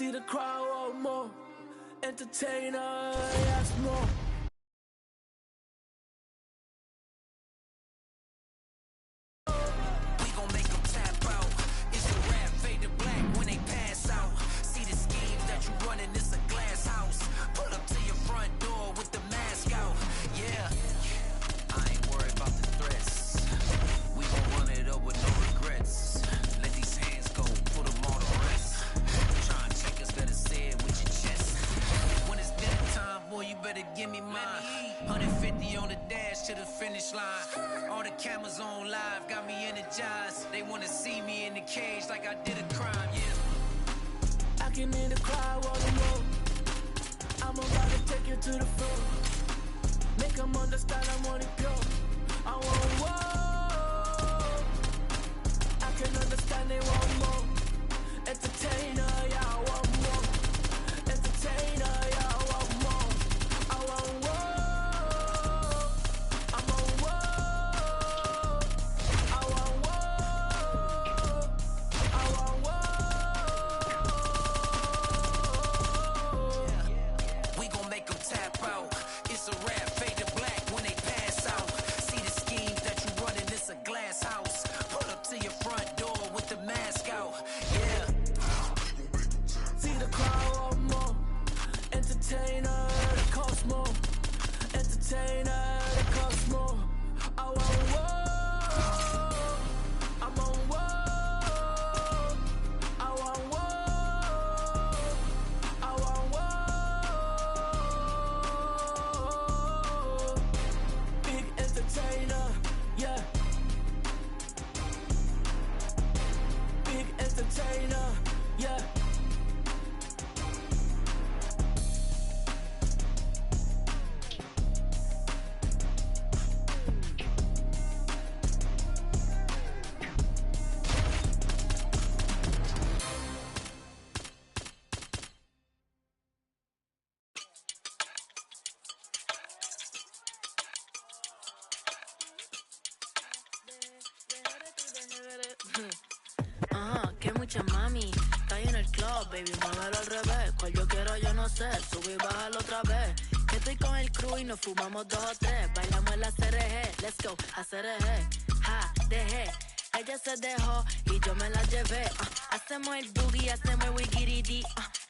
See the crowd want more. Entertainer, yes, more. We gon' make them tap out. It's a rap, fade to black when they pass out. See the schemes that you running, it's a glass house. Pull up to your front door with the mask out. Yeah, I ain't worried about the threats. We gon' run it up with no regrets. Let these hands go, put them on the rest. Try and check us, better say it with your chest. When it's dinner time, boy, you better give me mine. 150 on the dash to the finish line. All the cameras on live, got me energized. They wanna see me in the cage like I did a crime, yeah. I can hear the crowd wanting more. I'm about to take you to the floor. Make them understand I want it pure. I want more. I can understand they want more. Entertainer, yeah, I want more. Entertainer, yeah, I want more. I want more. I'm on more. I want more. I want more. We gon' make them tap out. It's a rap, fade to black when they pass out. See the schemes that you running, it's a glass house. Pull up to your front door with the mask out. Yeah. See the crowd want more. Entertainer, that costs more. Entertainer, that costs more. I want more. I'm on more. I want more. I want more. Big entertainer, yeah. Big entertainer, yeah. Que mucha mami, está ahí en el club, baby, muévelo al revés. Cual yo quiero, yo no sé, sube y bájalo otra vez. Que estoy con el crew y nos fumamos 2 o 3. Bailamos en la CRG, let's go, a CRG. Ja, dejé, ella se dejó y yo me la llevé. Hacemos el boogie, hacemos el wigiridi.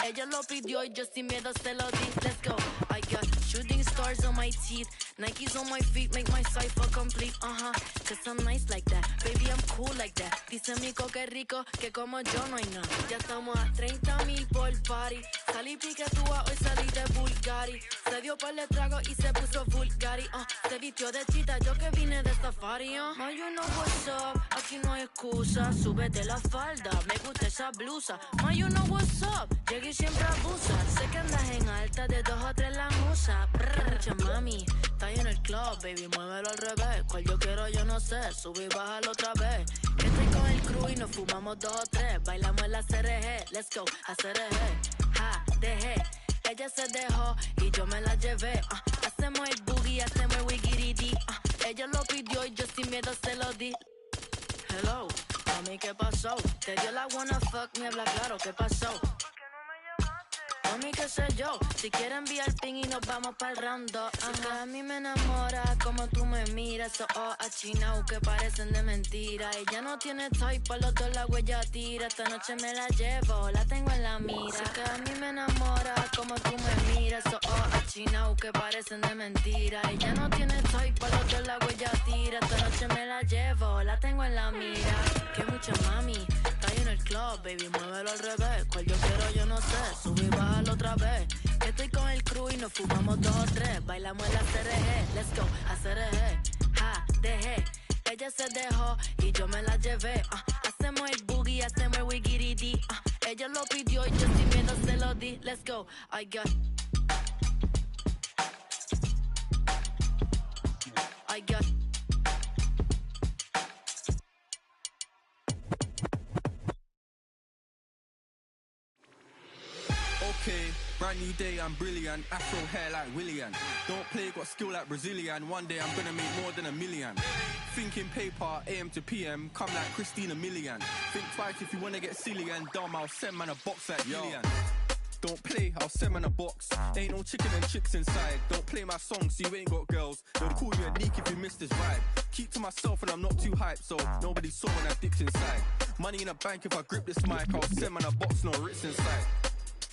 Ella lo pidió y yo sin miedo se lo di. Let's go, I got shooting stars on my teeth. Nikes on my feet make my cipher complete, Cause I'm nice like that, baby I'm cool like that. Dice Mico que rico, que como yo no hay nada. Ya estamos a 30,000 por party. Salí piquetúa, hoy salí de Bulgari. Se dio par de trago y se puso Bulgari, Se vistió de chita, yo que vine de safari, Ma, you know what's up, aquí no hay excusa. Súbete la falda, me gusta esa blusa. Ma, you know what's up, llegué y siempre abusa. Sé que andas en alta, de 2 o 3 la musa. Mucha mami, está ahí en el club, baby, muévelo al revés. Cual yo quiero, yo no sé, sube y bájalo otra vez. Que estoy con el crew y nos fumamos 2 o 3. Bailamos en la CRG, let's go, a CRG. Ja, dejé, ella se dejó y yo me la llevé. Hacemos el boogie, hacemos el wigiridi. Ella lo pidió y yo sin miedo se lo di. Hello, mami, ¿qué pasó? Te dio la wanna fuck, me habla claro, ¿qué pasó? Mami, qué sé yo, si quieres enviar ping y nos vamos pa'l round 2. A mí me enamora como tú me miras. Esos ojos achinados que parecen de mentira. Ella no tiene type, por los 2 la huella tira. Esta noche me la llevo, la tengo en la mira. Sé que a mí me enamora como tú me miras. Esos ojos achinados que parecen de mentira. Ella no tiene type, por los 2 la huella tira. Esta noche me la llevo, la tengo en la mira. Que mucha mami, está ahí en el club, baby, muévelo al revés. Cual yo quiero, yo no sé, sube y bájalo otra vez. Que estoy con el crew y nos fumamos 2 o 3. Bailamos en la CRG, let's go, a CRG. Ja, dejé, ella se dejó y yo me la llevé. Hacemos el boogie, hacemos el wigiridi. Ella lo pidió y yo sin miedo se lo di. Let's go, I got Okay, brand new day, I'm brilliant. Afro hair like Willian. Don't play, got skill like Brazilian. One day I'm gonna make more than $1 million. Thinking paper, AM to PM, come like Christina Milian. Think twice if you wanna get silly and dumb, I'll send man a box like Million. Don't play, I'll send man a box. Ain't no chicken and chicks inside. Don't play my songs, so you ain't got girls. They'll call you a neek if you miss this vibe. Keep to myself and I'm not too hyped, so nobody saw when I dipped inside. Money in a bank if I grip this mic, I'll send man a box, no Ritz inside.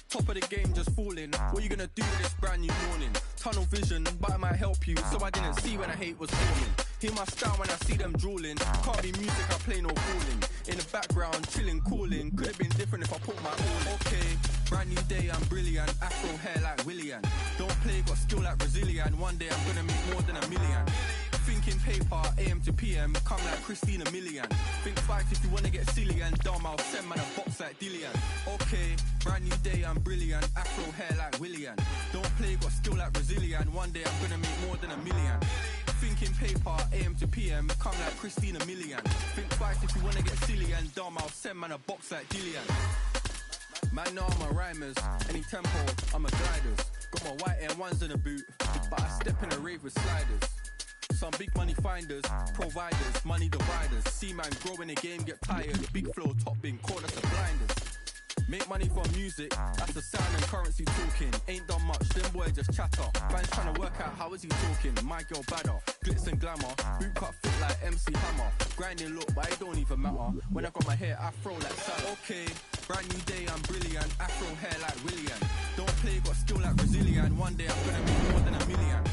Top of the game, just falling. What you gonna do with this brand new morning? Tunnel vision, but it might help you, so I didn't see when I hate was forming. Hear my style when I see them drooling. Can't be music, I play no fooling. In the background, chilling, cooling. Could have been different if I put my all in. Okay, brand new day, I'm brilliant. Afro hair like Willian. Don't play, got skill like Brazilian. One day I'm gonna make more than $1 million. Thinking paper, AM to PM, come like Christina Milian. Think twice if you wanna get silly and dumb, I'll send man a box like Dillian. Okay, brand new day, I'm brilliant. Afro hair like Willian. Don't play, got skill like Brazilian. One day I'm gonna make more than $1 million. Thinking paper, AM to PM, come like Christina Milian. Think twice if you wanna get silly and dumb, I'll send man a box like Dillian. Man, know I'm a rhymers, any tempo, I'm a gliders. Got my white Air Ones in the boot, but I step in a rave with sliders. Some big money finders, providers, money dividers. See man grow in the game, get tired. Big flow, top bin, call us the blinders. Make money from music, that's the sound and currency talking. Ain't done much, them boys just chatter. Fans trying to work out how is he talking. My girl badder, glitz and glamour. Boot cut fit like MC Hammer. Grinding look, but it don't even matter. When I got my hair afro like Salah. Okay, brand new day, I'm brilliant. Afro hair like Willian. Don't play, got skill like Brazilian. One day I'm gonna make more than $1 million.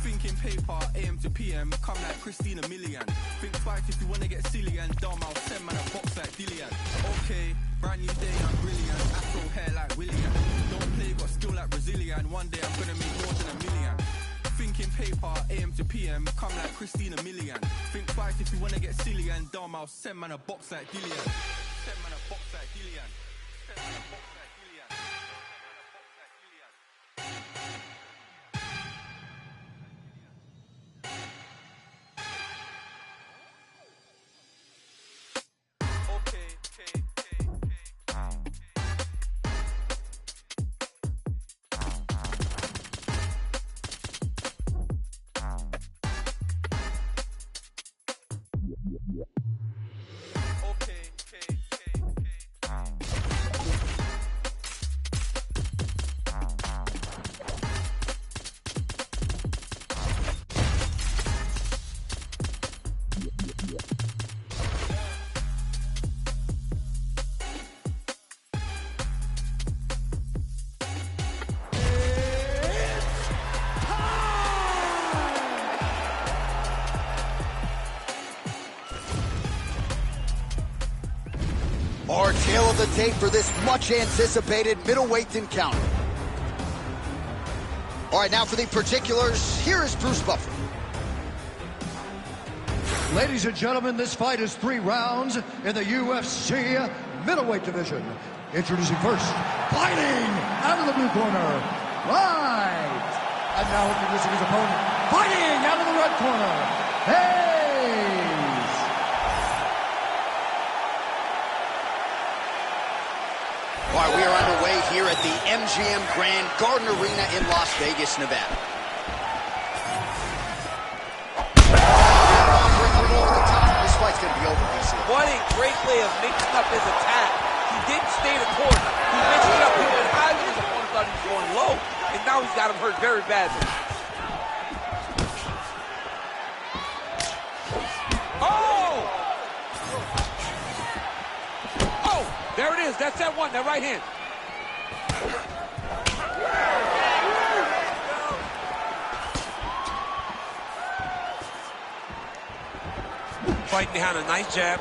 Thinking paper, AM to PM, come like Christina Milian. Think twice if you wanna get silly and dumb, I'll send man a box like Dillian. Okay, brand new day, I'm brilliant. Afro hair like Willian. Don't play, got skill like Brazilian. One day I'm gonna make more than $1 million. Thinking paper, AM to PM, come like Christina Milian. Think twice if you wanna get silly and dumb, I'll send man a box like Dillian. Send man a box like Dillian. Send man a box like Dillian. Our tale of the tape for this much-anticipated middleweight encounter. All right, now for the particulars, here is Bruce Buffer. Ladies and gentlemen, this fight is 3 rounds in the UFC middleweight division. Introducing first, fighting out of the blue corner, right. And now introducing his opponent, fighting out of the red corner, Hayes. All right, we are underway here at the MGM Grand Garden Arena in Las Vegas, Nevada. This fight's going to be over, DC. What a great way of mixing up his attack. He didn't stay the course. He mixed it up. He went high when his opponent thought he was going low, and now he's got him hurt very badly. There it is. That's that one, that right hand. Fighting behind a nice jab.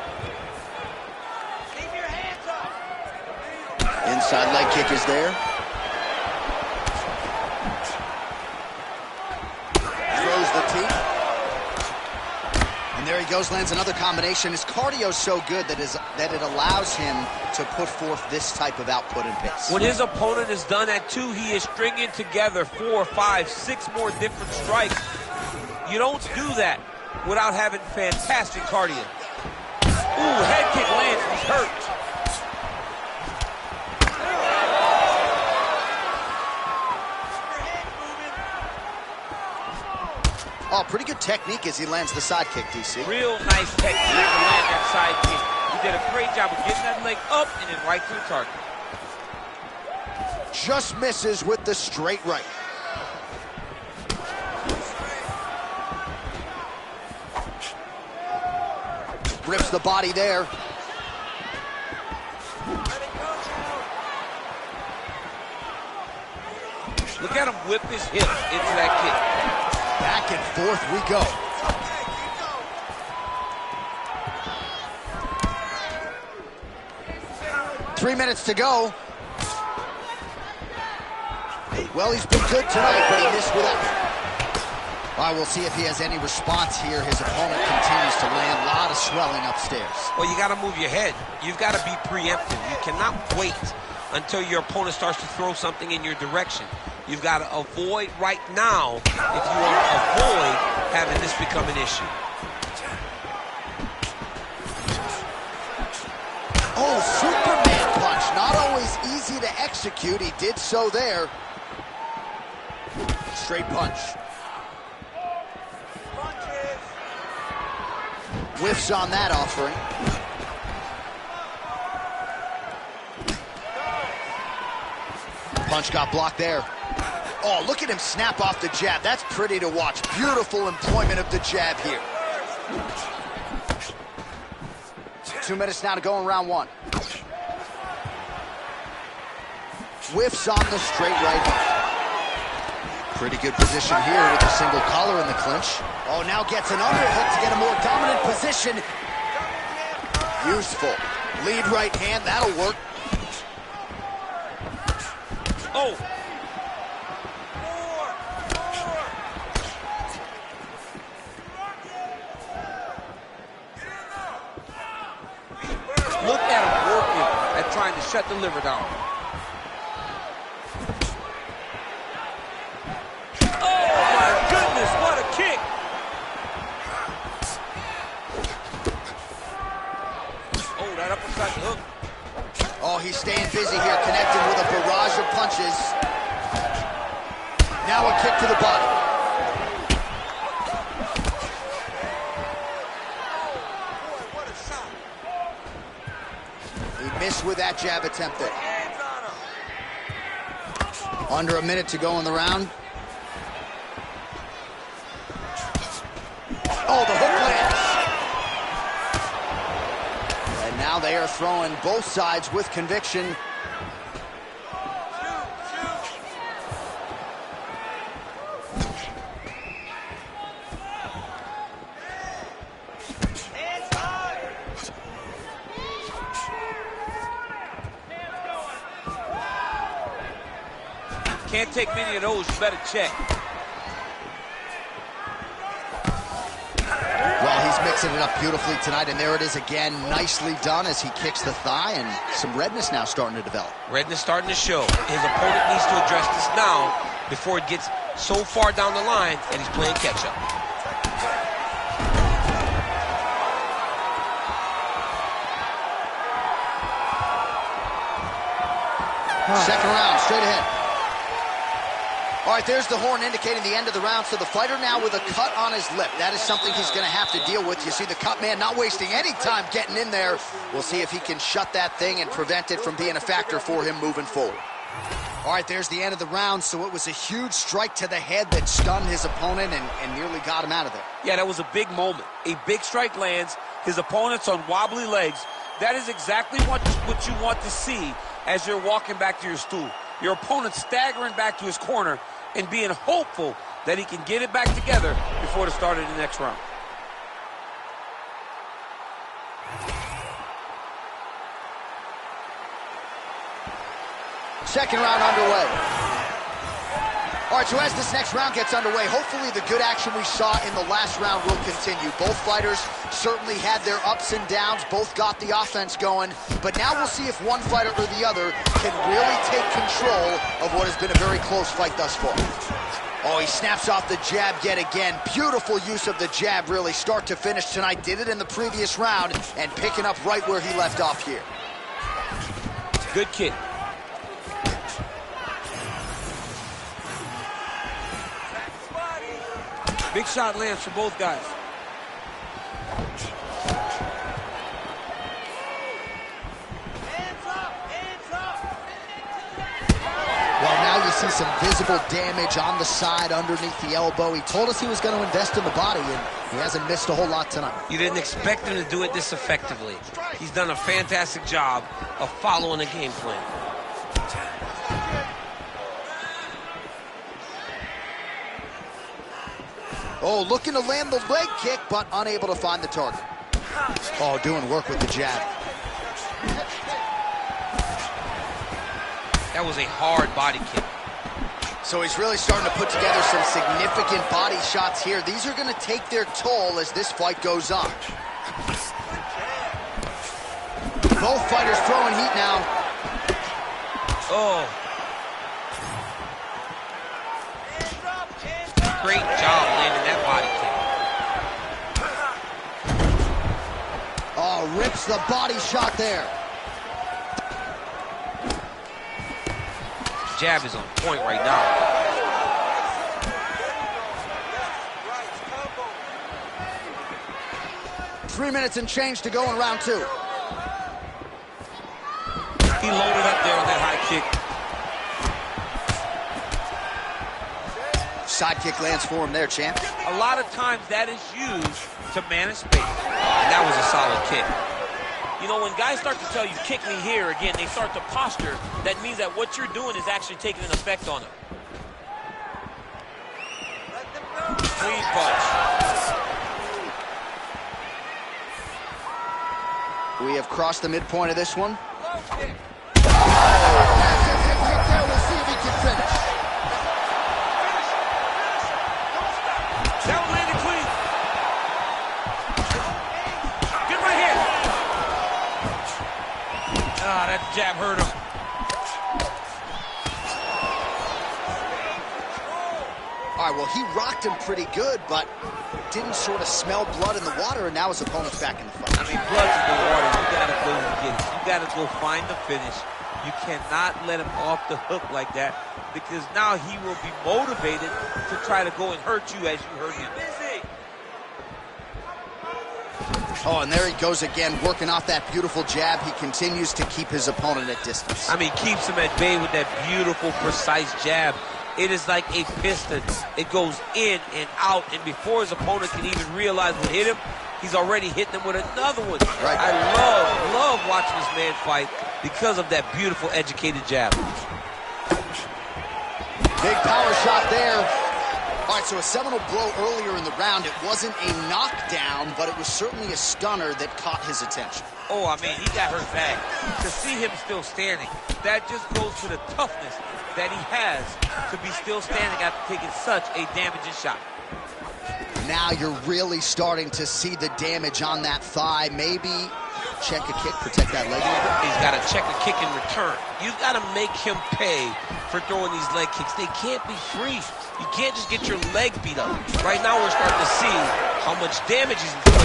Keep your hands up. Inside leg kick is there. Throws the teeth. And there he goes, lands another combination. His cardio's so good that it allows him to put forth this type of output and pace. When his opponent is done at 2, he is stringing together 4, 5, 6 more different strikes. You don't do that without having fantastic cardio. Ooh, head kick lands, he's hurt. Oh, pretty good technique as he lands the side kick, DC. Real nice technique to land that side kick. He did a great job of getting that leg up and then right to the target. just misses with the straight right. Rips the body there. Look at him whip his hip into that kick. Back and forth we go. Three minutes to go. Well, he's been good tonight, but he missed with that. All right, we'll see if he has any response here. His opponent continues to land. A lot of swelling upstairs. Well, you got to move your head. You've got to be preemptive. You cannot wait until your opponent starts to throw something in your direction. You've got to avoid right now if you want to avoid having this become an issue. Oh, Superman punch. Not always easy to execute. He did so there. Straight punch. Whiffs on that offering. Punch got blocked there. Oh, look at him snap off the jab. That's pretty to watch. Beautiful employment of the jab here. 2 minutes now to go in round one. Whiffs on the straight right hook. Pretty good position here with a single collar in the clinch. Oh, now gets an underhook to get a more dominant position. Useful. Lead right hand, that'll work. Oh. Look at him working at trying to shut the liver down. What a kick! Oh, that uppercut hook. Oh, he's staying busy here, connecting with a barrage of punches. Now a kick to the body. What a shot. He missed with that jab attempt there. Under a minute to go in the round. Oh, the hook lands. And now they are throwing both sides with conviction. Can't take many of those, you better check. Well, he's mixing it up beautifully tonight, and there it is again, nicely done as he kicks the thigh, and some redness now starting to develop. Redness starting to show. His opponent needs to address this now before it gets so far down the line and he's playing catch-up. Second round, straight ahead. All right, there's the horn indicating the end of the round. So the fighter now with a cut on his lip. That is something he's going to have to deal with. You see the cut man not wasting any time getting in there. We'll see if he can shut that thing and prevent it from being a factor for him moving forward. All right, there's the end of the round. So it was a huge strike to the head that stunned his opponent and nearly got him out of there. Yeah, that was a big moment. A big strike lands. His opponent's on wobbly legs. That is exactly what you want to see as you're walking back to your stool. Your opponent staggering back to his corner and being hopeful that he can get it back together before the start of the next round. Second round underway. All right, so as this next round gets underway, hopefully the good action we saw in the last round will continue. Both fighters certainly had their ups and downs, both got the offense going, but now we'll see if one fighter or the other can really take control of what has been a very close fight thus far. Oh, he snaps off the jab yet again. Beautiful use of the jab, really, start to finish tonight. Did it in the previous round and picking up right where he left off here. Good kick. Big shot lands for both guys. see some visible damage on the side underneath the elbow. He told us he was going to invest in the body, and he hasn't missed a whole lot tonight. You didn't expect him to do it this effectively. He's done a fantastic job of following the game plan. Oh, looking to land the leg kick, but unable to find the target. Oh, doing work with the jab. That was a hard body kick. So he's really starting to put together some significant body shots here. These are going to take their toll as this fight goes on. Both fighters throwing heat now. Oh. Great job landing that body kick. Oh, rips the body shot there. Jab is on point right now. 3 minutes and change to go in round 2. He loaded up there on that high kick. Side kick lands for him there, champ. A lot of times that is used to manage space. And that was a solid kick. You know, when guys start to tell you, kick me here, again, they start to posture. That means that what you're doing is actually taking an effect on them. Clean punch. We have crossed the midpoint of this one. Low kick. We'll see if he can finish. That was landed clean. Get right here. Ah, that jab hurt him. All right, well, he rocked him pretty good, but didn't sort of smell blood in the water, and now his opponent's back in the fight. I mean, blood's in the water. You gotta go and get it. You gotta go find the finish. You cannot let him off the hook like that, because now he will be motivated to try to go and hurt you as you hurt him. Oh, and there he goes again, working off that beautiful jab. He continues to keep his opponent at distance. I mean, keeps him at bay with that beautiful, precise jab. It is like a piston. It goes in and out, and before his opponent can even realize what hit him, he's already hitting him with another one. Right. I love watching this man fight because of that beautiful, educated jab. Big power shot there. All right, so a seminal blow earlier in the round. It wasn't a knockdown, but it was certainly a stunner that caught his attention. Oh, I mean, he got hurt bad. To see him still standing, that just goes to the toughness that he has to be still standing after taking such a damaging shot. Now you're really starting to see the damage on that thigh. Maybe check a kick, protect that leg. He's got to check a kick in return. You've got to make him pay for throwing these leg kicks. They can't be free. You can't just get your leg beat up. Right now we're starting to see how much damage he's doing.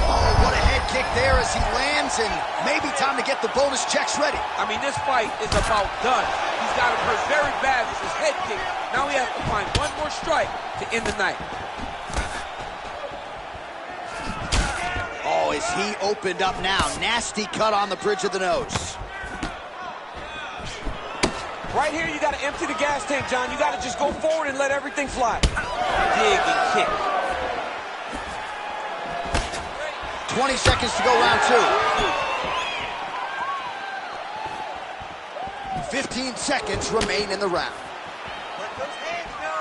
Oh, what a head kick there as he lands, and maybe time to get the bonus checks ready. I mean, this fight is about done. He's got him hurt very bad with his head kick. Now he has to find one more strike to end the night. Oh, as he opened up now. Nasty cut on the bridge of the nose. Right here, you got to empty the gas tank, John. You got to just go forward and let everything fly. Dig and kick. 20 seconds to go, round 2. 15 seconds remain in the round. Let those hands go.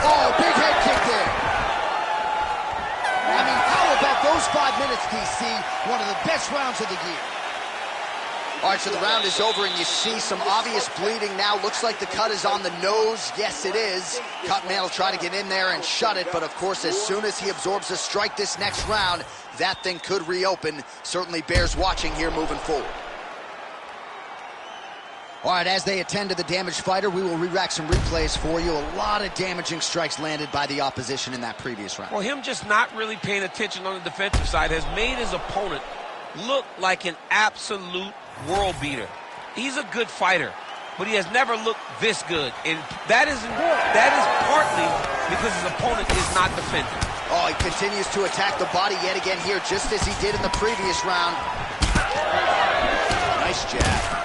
Oh, big head kick there. I mean, how about those 5 minutes, DC? One of the best rounds of the year. All right, so the round is over, and you see some obvious bleeding now. Looks like the cut is on the nose. Yes, it is. Cutman will try to get in there and shut it, but of course, as soon as he absorbs a strike this next round, that thing could reopen. Certainly bears watching here moving forward. All right, as they attend to the damaged fighter, we will re-rack some replays for you. A lot of damaging strikes landed by the opposition in that previous round. Well, him just not really paying attention on the defensive side has made his opponent look like an absolute world beater. He's a good fighter, but he has never looked this good, and that is partly because his opponent is not defending. Oh, he continues to attack the body yet again here, just as he did in the previous round. Nice jab.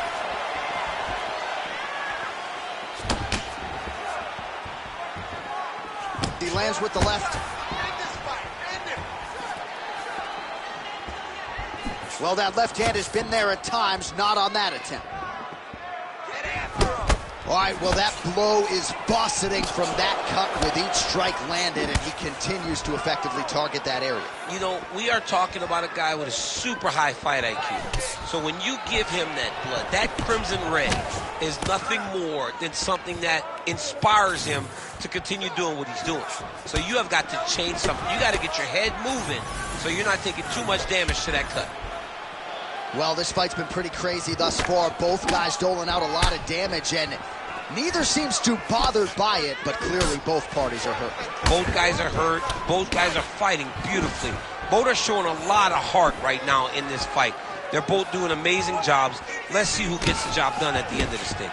He lands with the left. Well, that left hand has been there at times, not on that attempt. All right, well, that blow is buffeting from that cut with each strike landed, and he continues to effectively target that area. You know, we are talking about a guy with a super high fight IQ. So when you give him that blood, that crimson red is nothing more than something that inspires him to continue doing what he's doing. So you have got to change something. You got to get your head moving so you're not taking too much damage to that cut. Well, this fight's been pretty crazy thus far. Both guys doling out a lot of damage, and neither seems too bothered by it, but clearly both parties are hurt. Both guys are hurt. Both guys are fighting beautifully. Both are showing a lot of heart right now in this fight. They're both doing amazing jobs. Let's see who gets the job done at the end of this thing.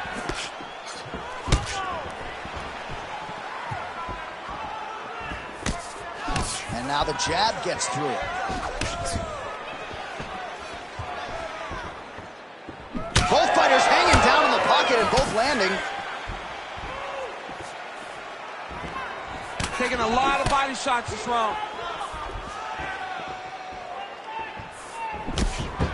And now the jab gets through. Both fighters hanging down in the pocket and both landing. Taking a lot of body shots this round.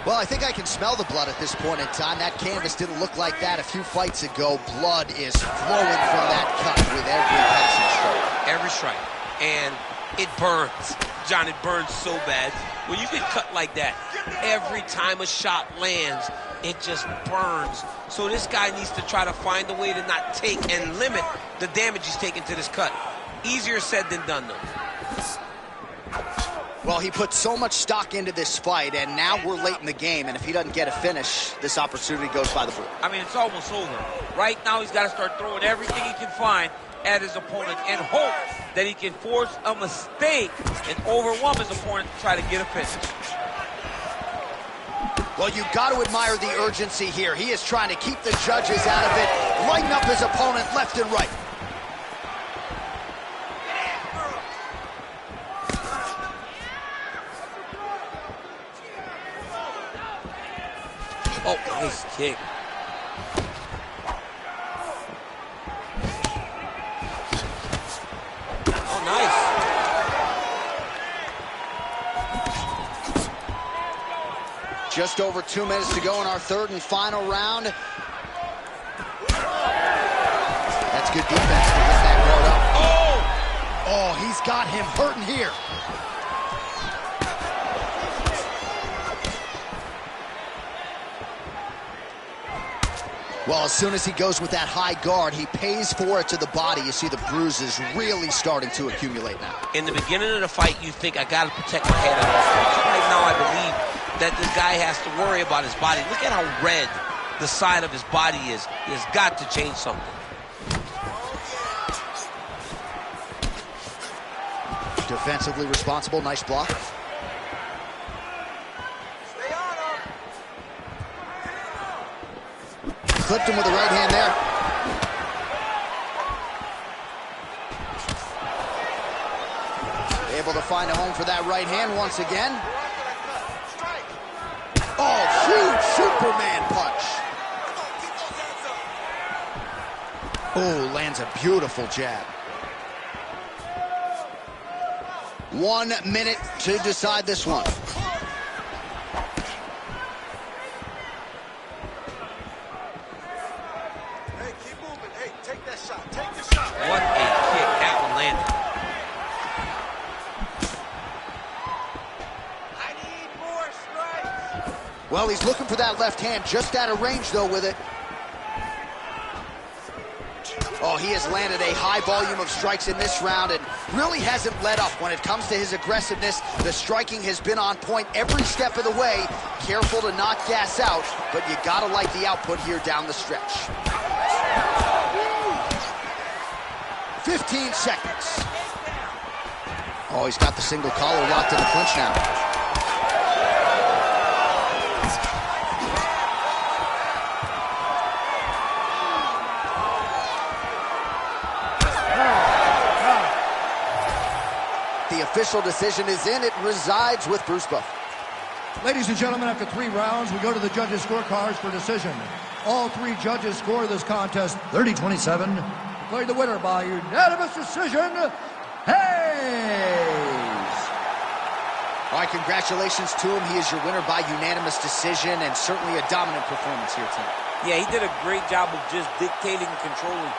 Well, I think I can smell the blood at this point in time. That canvas didn't look like that a few fights ago. Blood is flowing from that cut with every passing strike. Every strike. And it burns. John, it burns so bad. When you get cut like that, every time a shot lands, it just burns. So this guy needs to try to find a way to not take and limit the damage he's taking to this cut. Easier said than done, though. Well, he put so much stock into this fight, and now we're late in the game, and if he doesn't get a finish, this opportunity goes by the board. I mean, it's almost over. Right now, he's got to start throwing everything he can find at his opponent and hope that he can force a mistake and overwhelm his opponent to try to get a finish. Well, you've got to admire the urgency here. He is trying to keep the judges out of it, lighten up his opponent left and right. Oh, nice kick. Oh, nice. Just over 2 minutes to go in our third and final round. That's good defense to get that guard up. Oh, he's got him hurting here. Well, as soon as he goes with that high guard, he pays for it to the body. You see the bruises really starting to accumulate now. In the beginning of the fight, you think, I got to protect my head at all costs. Right now, I believe that this guy has to worry about his body. Look at how red the side of his body is. He has got to change something. Defensively responsible, nice block. Clipped him with the right hand there. Able to find a home for that right hand once again. Oh, huge Superman punch. Oh, lands a beautiful jab. 1 minute to decide this one. What a kick. That one landed. I need more strikes. Well, he's looking for that left hand, just out of range, though, with it. Oh, he has landed a high volume of strikes in this round and really hasn't let up. When it comes to his aggressiveness, the striking has been on point every step of the way. Careful to not gas out, but you gotta like the output here down the stretch. 15 seconds. Oh, he's got the single collar locked in the clinch now. The official decision is in. It resides with Bruce Buffer. Ladies and gentlemen, after 3 rounds, we go to the judges' scorecards for decision. All 3 judges score this contest 30-27. Declared the winner by unanimous decision, Hayes. All right, congratulations to him. He is your winner by unanimous decision, and certainly a dominant performance here tonight. Yeah, he did a great job of just dictating and controlling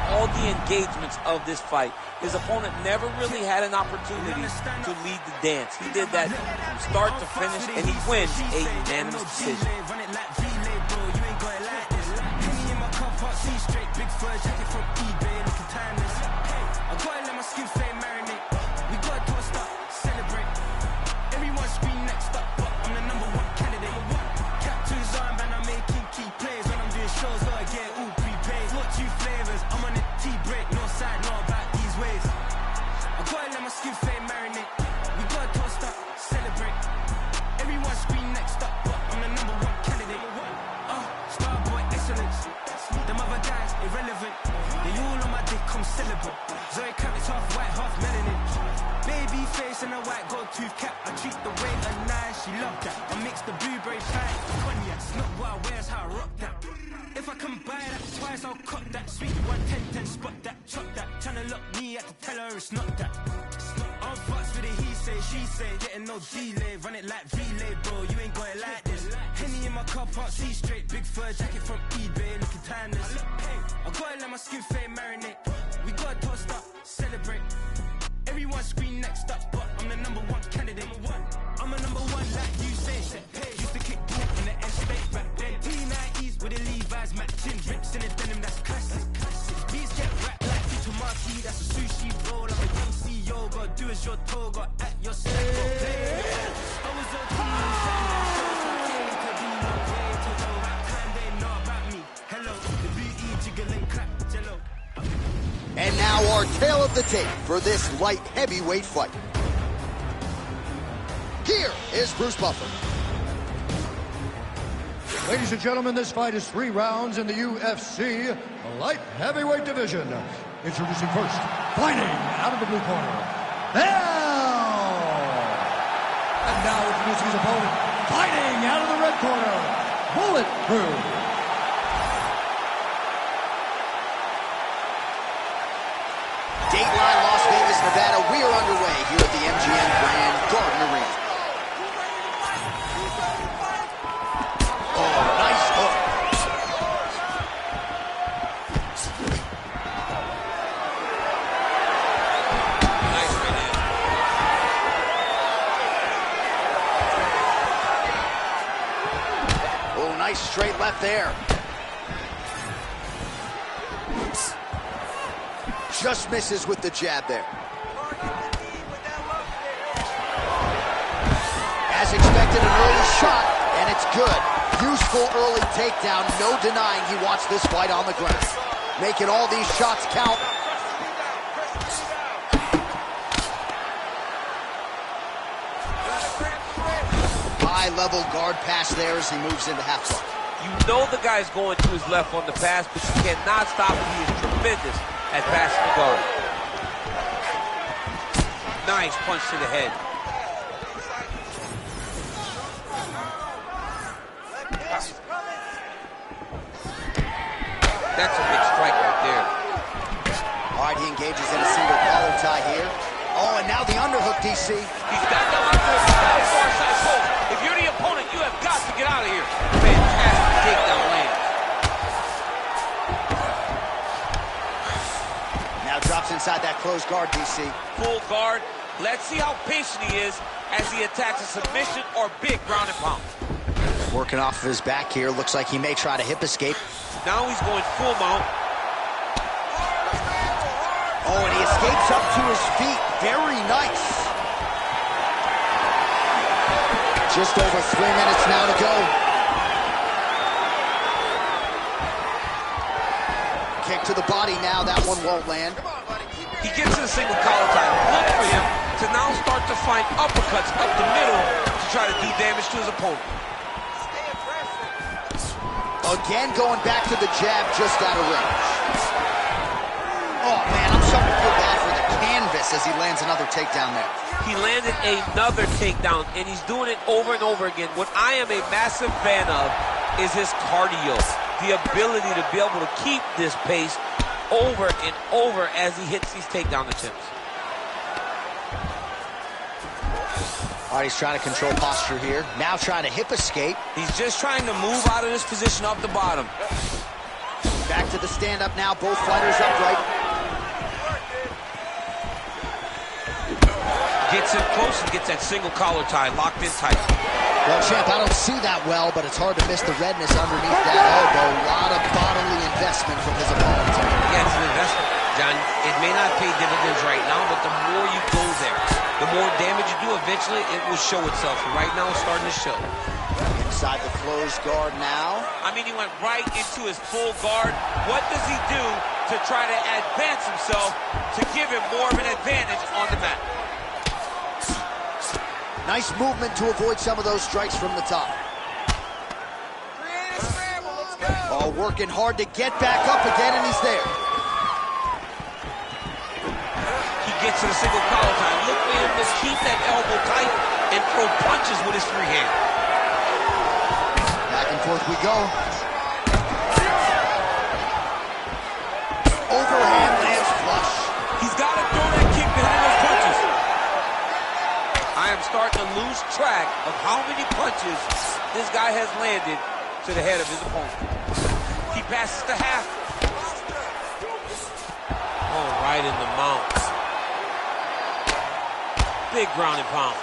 all the engagements of this fight. His opponent never really had an opportunity to lead the dance. He did that from start to finish, and he wins a unanimous decision. Tooth cap, I treat the waiter nice, she love that. I mix the blueberry pie, cognac, not what I wear, is how I rock that. If I can buy that twice, I'll cut that. Sweet 110, spot that, chop that. Tryna lock me, I have to tell her it's not that. I'm fucks with it, he say, she say, getting no delay, run it like relay, bro, you ain't got it like this. Henny in my car park, see straight, big fur jacket from eBay, looking timeless. I gotta let my skin fade marinate, we gotta toast up, celebrate. Everyone scream next up, but I'm the #1 candidate. I'm a #1 like you say. Used to kick ball in the estate back then. T90s with the Levi's matching. Rips in the denim, that's classic. Beats get wrapped like Futomaki, that's a sushi roll. I'm a young CEO, gotta do as you're told, got at your step. I was a team, to be no way to go. Time they know about me. Hello, the beauty jiggling clap, jello. And now our tale of the tape for this light heavyweight fight. Here is Bruce Buffer. Ladies and gentlemen, this fight is 3 rounds in the UFC light heavyweight division. Introducing first, fighting out of the blue corner, Hell! And now introducing his opponent, fighting out of the red corner, Bulletproof. Dateline, Las Vegas, Nevada. We are underway here at the MGM Grand Garden Arena. Oh, nice hook. Nice right hand. Oh, nice straight left there. Just misses with the jab there. As expected, an early shot, and it's good. Useful early takedown. No denying he wants this fight on the ground. Making all these shots count. High-level guard pass there as he moves into half guard. You know the guy's going to his left on the pass, but you cannot stop him. He is tremendous at passing the guard. Nice punch to the head. That's a big strike right there. All right, he engages in a single collar tie here. Oh, and now the underhook, DC. He's got the underhook on the far side post. If you're the opponent, you have got to get out of here. Fantastic takedown land. Now drops inside that closed guard, DC. Full guard. Let's see how patient he is as he attacks a submission or big ground and pound. Working off of his back here. Looks like he may try to hip escape. Now he's going full mount. Oh, and he escapes up to his feet. Very nice. Just over 3 minutes now to go. Kick to the body now. That one won't land. He gets in a single collar tie. Look for him to now start to find uppercuts up the middle to try to do damage to his opponent. Again, going back to the jab just out of range. Oh, man, I'm starting to feel bad for the canvas this as he lands another takedown there. He landed another takedown, and he's doing it over and over again. What I am a massive fan of is his cardio, the ability to be able to keep this pace over and over as he hits these takedown attempts. All right, he's trying to control posture here. Now trying to hip escape. He's just trying to move out of this position off the bottom. Back to the stand-up now, both fighters upright. Gets in close and gets that single collar tie locked in tight. Well, champ, I don't see that well, but it's hard to miss the redness underneath that elbow. A lot of bodily investment from his opponent. Yeah, it's an investment, John. It may not pay dividends right now, but the more you go there, the more damage you do, eventually it will show itself. And right now it's starting to show. Inside the closed guard now. I mean, he went right into his full guard. What does he do to try to advance himself to give him more of an advantage on the mat? Nice movement to avoid some of those strikes from the top. Oh, working hard to get back up again, and he's there. He gets to the single collar tie. Look for him to keep that elbow tight and throw punches with his free hand. Back and forth we go. Overhand lands flush. He's got to throw that kick behind those punches. I am starting to lose track of how many punches this guy has landed to the head of his opponent. He passes to half. Oh, right in the mount. Big ground and pound.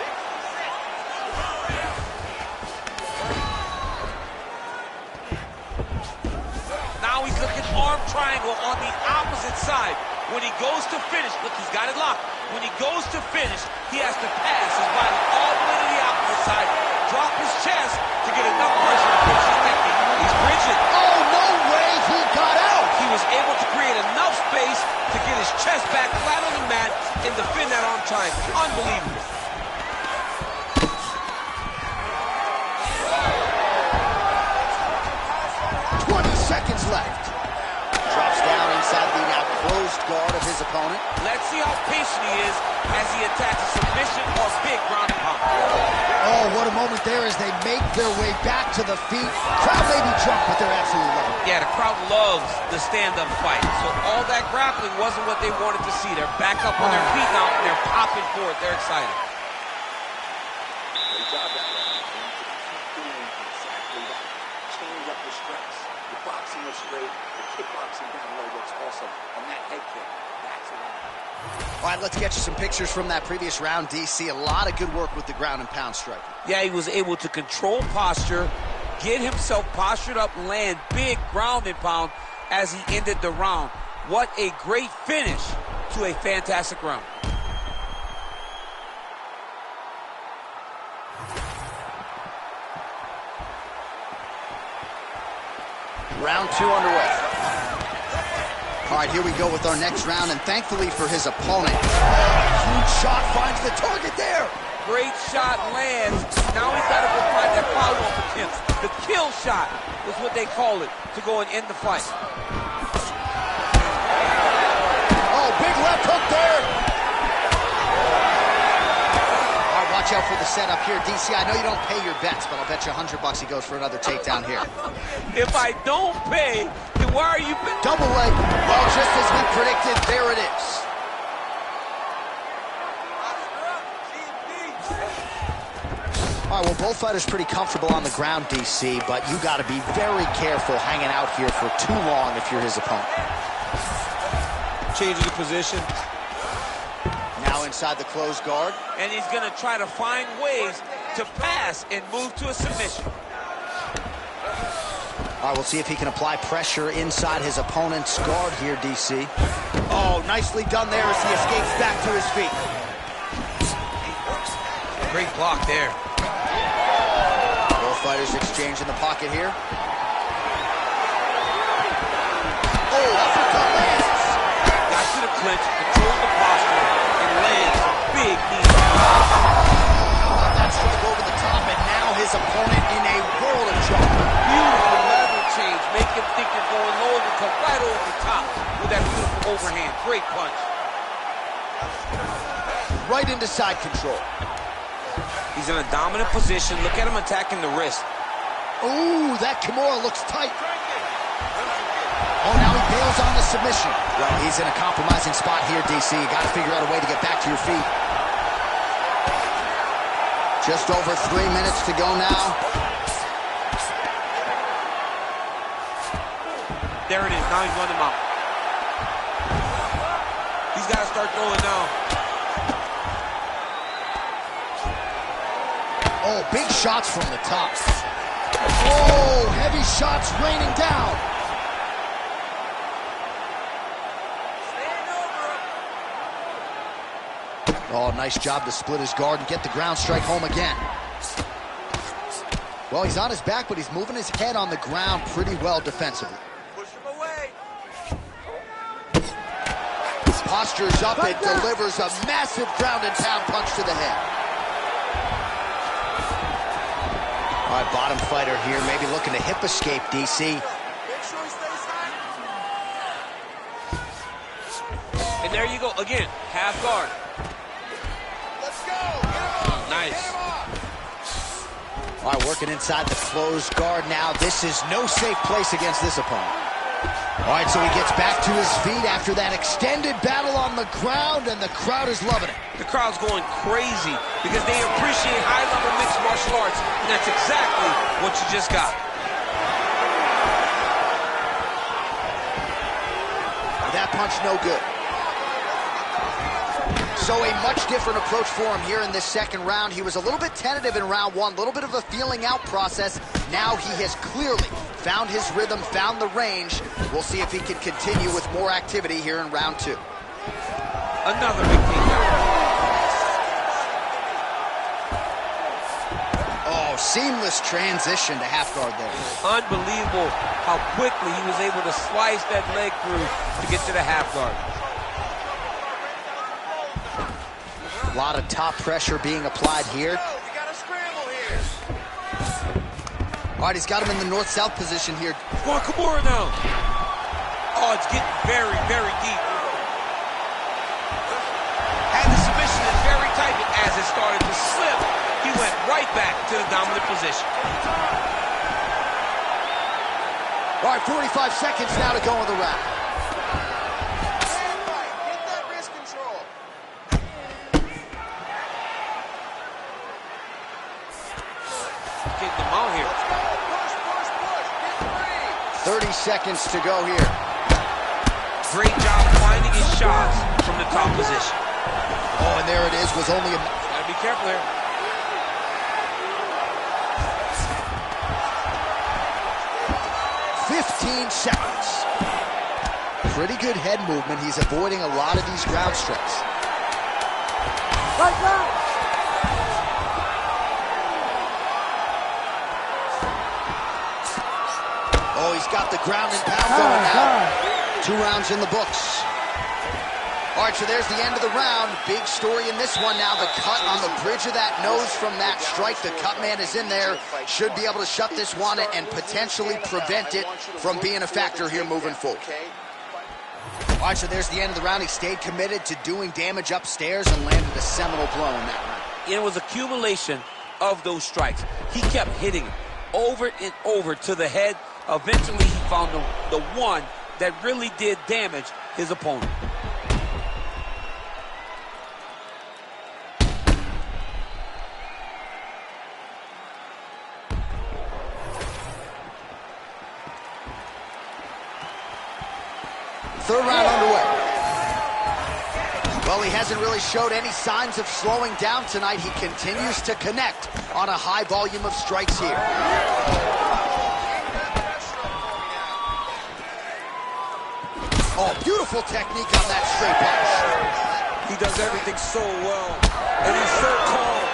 Now he's looking arm triangle on the opposite side. When he goes to finish, look, he's got it locked. When he goes to finish, he has to pass his body all the way to the opposite side, drop his chest to get enough pressure to finish his technique. He's bridging. Oh, no way, he got out. He was able to create enough space to get his chest back flat on the mat and defend that arm triangle. Unbelievable. Seconds left. Drops down inside the now closed guard of his opponent. Let's see how patient he is as he attacks a submission or big ground and pound. Oh, what a moment there as they make their way back to the feet. Crowd may be drunk, but they're absolutely loving it. Yeah, the crowd loves the stand-up fight. So all that grappling wasn't what they wanted to see. They're back up on their feet now, and they're popping for it. They're excited. Great job that way. Keep doing exactly that. Change up the strikes. The boxing looks great. The kickboxing down low looks awesome. And that head kick, that's a lot. All right, let's get you some pictures from that previous round, DC. A lot of good work with the ground and pound striking. Yeah, he was able to control posture, get himself postured up, land big ground and pound as he ended the round. What a great finish to a fantastic round. Round two underway. All right, here we go with our next round, and thankfully for his opponent, huge shot finds the target there. Great shot lands. Now he's got to go find that follow-up attempt. The kill shot is what they call it to go and end the fight. Oh, big left hook there. All right, watch out for the setup here, DC. I know you don't pay your bets, but I'll bet you $100 he goes for another takedown here. If I don't pay, then why are you betting? Double leg. Well, just as we predicted, there it is. All right, well, both fighters pretty comfortable on the ground, DC, but you got to be very careful hanging out here for too long if you're his opponent. Changing the position. Now inside the closed guard. And he's going to try to find ways to pass and move to a submission. All right, we'll see if he can apply pressure inside his opponent's guard here, DC. Oh, nicely done there as he escapes back to his feet. Great block there. Both fighters exchange in the pocket here. Oh, uppercut lands. Got to the clinch, controlled the posture, and lands a big knee. That strike over the top, and now his opponent in a world of trouble. Beautiful level change. Make him think you're going low and come right over the top with that beautiful overhand. Great punch. Right into side control. He's in a dominant position. Look at him attacking the wrist. Ooh, that Kimura looks tight. Oh, now he bails on the submission. Well, he's in a compromising spot here, DC. You got to figure out a way to get back to your feet. Just over 3 minutes to go now. There it is. Now he's running him out. He's got to start throwing now. Oh, big shots from the top. Oh, heavy shots raining down. Oh, nice job to split his guard and get the ground strike home again. Well, he's on his back, but he's moving his head on the ground pretty well defensively. Push him away. Postures up and delivers a massive ground and pound punch to the head. All right, bottom fighter here, maybe looking to hip escape, DC. Make sure he stays high. And there you go, again, half guard. Let's go. Get him off. Nice. Get him off. All right, working inside the closed guard now. This is no safe place against this opponent. All right, so he gets back to his feet after that extended battle on the ground, and the crowd is loving it. The crowd's going crazy because they appreciate high-level mixed martial arts, and that's exactly what you just got. That punch no good. So a much different approach for him here in this second round. He was a little bit tentative in round one, a little bit of a feeling out process. Now he has clearly found his rhythm, found the range. We'll see if he can continue with more activity here in round two. Another big takedown. Oh, seamless transition to half guard there. Unbelievable how quickly he was able to slice that leg through to get to the half guard. A lot of top pressure being applied here. We got a scramble here. All right, he's got him in the north-south position here. He's going Kimura now. Oh, it's getting very, very deep. And the submission is very tight, but as it started to slip, he went right back to the dominant position. All right, 45 seconds now to go in the round. Get that wrist control. Getting them out here. Let's go. Push, push, push. Get 30 seconds to go here. Great job finding his shots from the top position. Oh, and there it is, was only a... Gotta be careful here. seconds. Pretty good head movement. He's avoiding a lot of these ground strikes. Oh, he's got the ground and pound going now. 2 rounds in the books. All right, so there's the end of the round. Big story in this one now. The cut on the bridge of that nose from that strike. The cut man is in there. Should be able to shut this one and potentially prevent it from being a factor here moving forward. All right, so there's the end of the round. He stayed committed to doing damage upstairs and landed a seminal blow in that round. It was accumulation of those strikes. He kept hitting over and over to the head. Eventually, he found the one that really did damage his opponent. Third round underway. Well, he hasn't really showed any signs of slowing down tonight. He continues to connect on a high volume of strikes here. Oh, beautiful technique on that straight punch. He does everything so well, and he's so calm.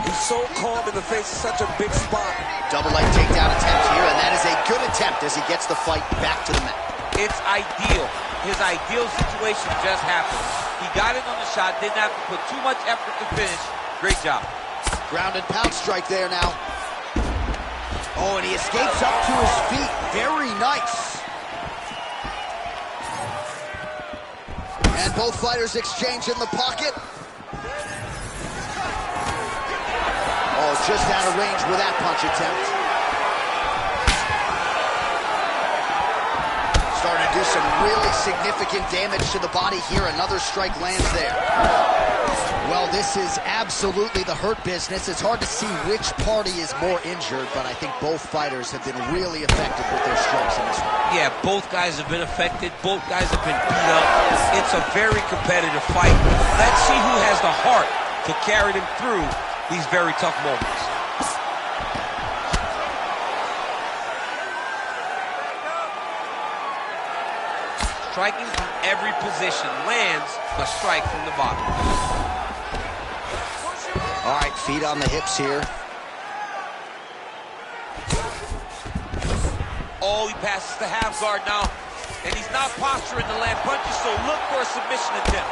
He's so calm in the face of such a big spot. Double leg takedown attempt here, and that is a good attempt as he gets the fight back to the mat. It's ideal. His ideal situation just happened. He got in on the shot, didn't have to put too much effort to finish. Great job. Ground and pound strike there now. Oh, and he escapes up to his feet. Very nice. And both fighters exchange in the pocket. Oh, just out of range with that punch attempt. Starting to do some really significant damage to the body here. Another strike lands there. Well, this is absolutely the hurt business. It's hard to see which party is more injured, but I think both fighters have been really effective with their strikes in this one. Yeah, both guys have been affected. Both guys have been beat up. It's a very competitive fight. Let's see who has the heart to carry them through these very tough moments. Striking from every position, lands a strike from the bottom. All right, feet on the hips here. Oh, he passes the half guard now, and he's not posturing to land punches, so look for a submission attempt.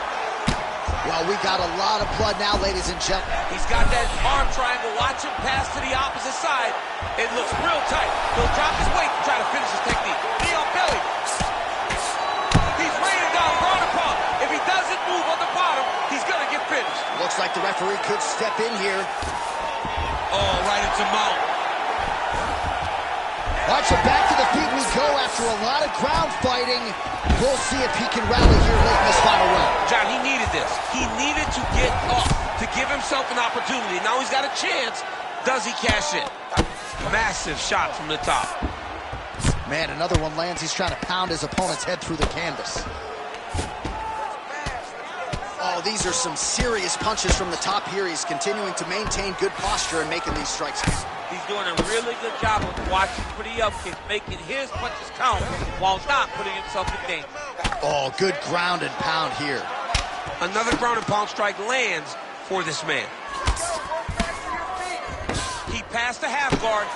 Well, we got a lot of blood now, ladies and gentlemen. He's got that arm triangle. Watch him pass to the opposite side. It looks real tight. He'll drop his weight to try to finish his technique. Knee on belly. He's raining down ground and pound. If he doesn't move on the bottom, he's going to get finished. Looks like the referee could step in here. Oh, right into mount. Watch it, back to the feet we go after a lot of ground fighting. We'll see if he can rally here late in this final round. John, he needed this. He needed to get up to give himself an opportunity. Now he's got a chance. Does he cash in? Massive shot from the top. Man, another one lands. He's trying to pound his opponent's head through the canvas. Oh, these are some serious punches from the top here. He's continuing to maintain good posture and making these strikes. He's doing a really good job of watching for the up kick, making his punches count while not putting himself in danger. Oh, good ground and pound here. Another ground and pound strike lands for this man. He passed the half guard.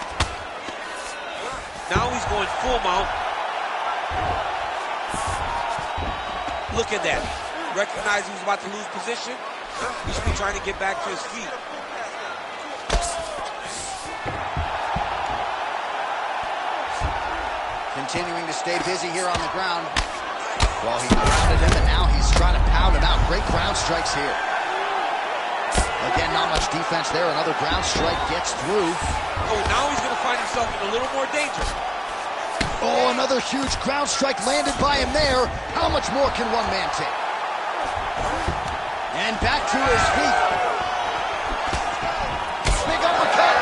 Now he's going full mount. Look at that. Recognize he was about to lose position. He should be trying to get back to his feet. Continuing to stay busy here on the ground. Well, he grounded him, and now he's trying to pound him out. Great ground strikes here. Again, not much defense there. Another ground strike gets through. Oh, now he's going to find himself in a little more danger. Oh, another huge ground strike landed by him there. How much more can one man take? And back to his feet. Big uppercut.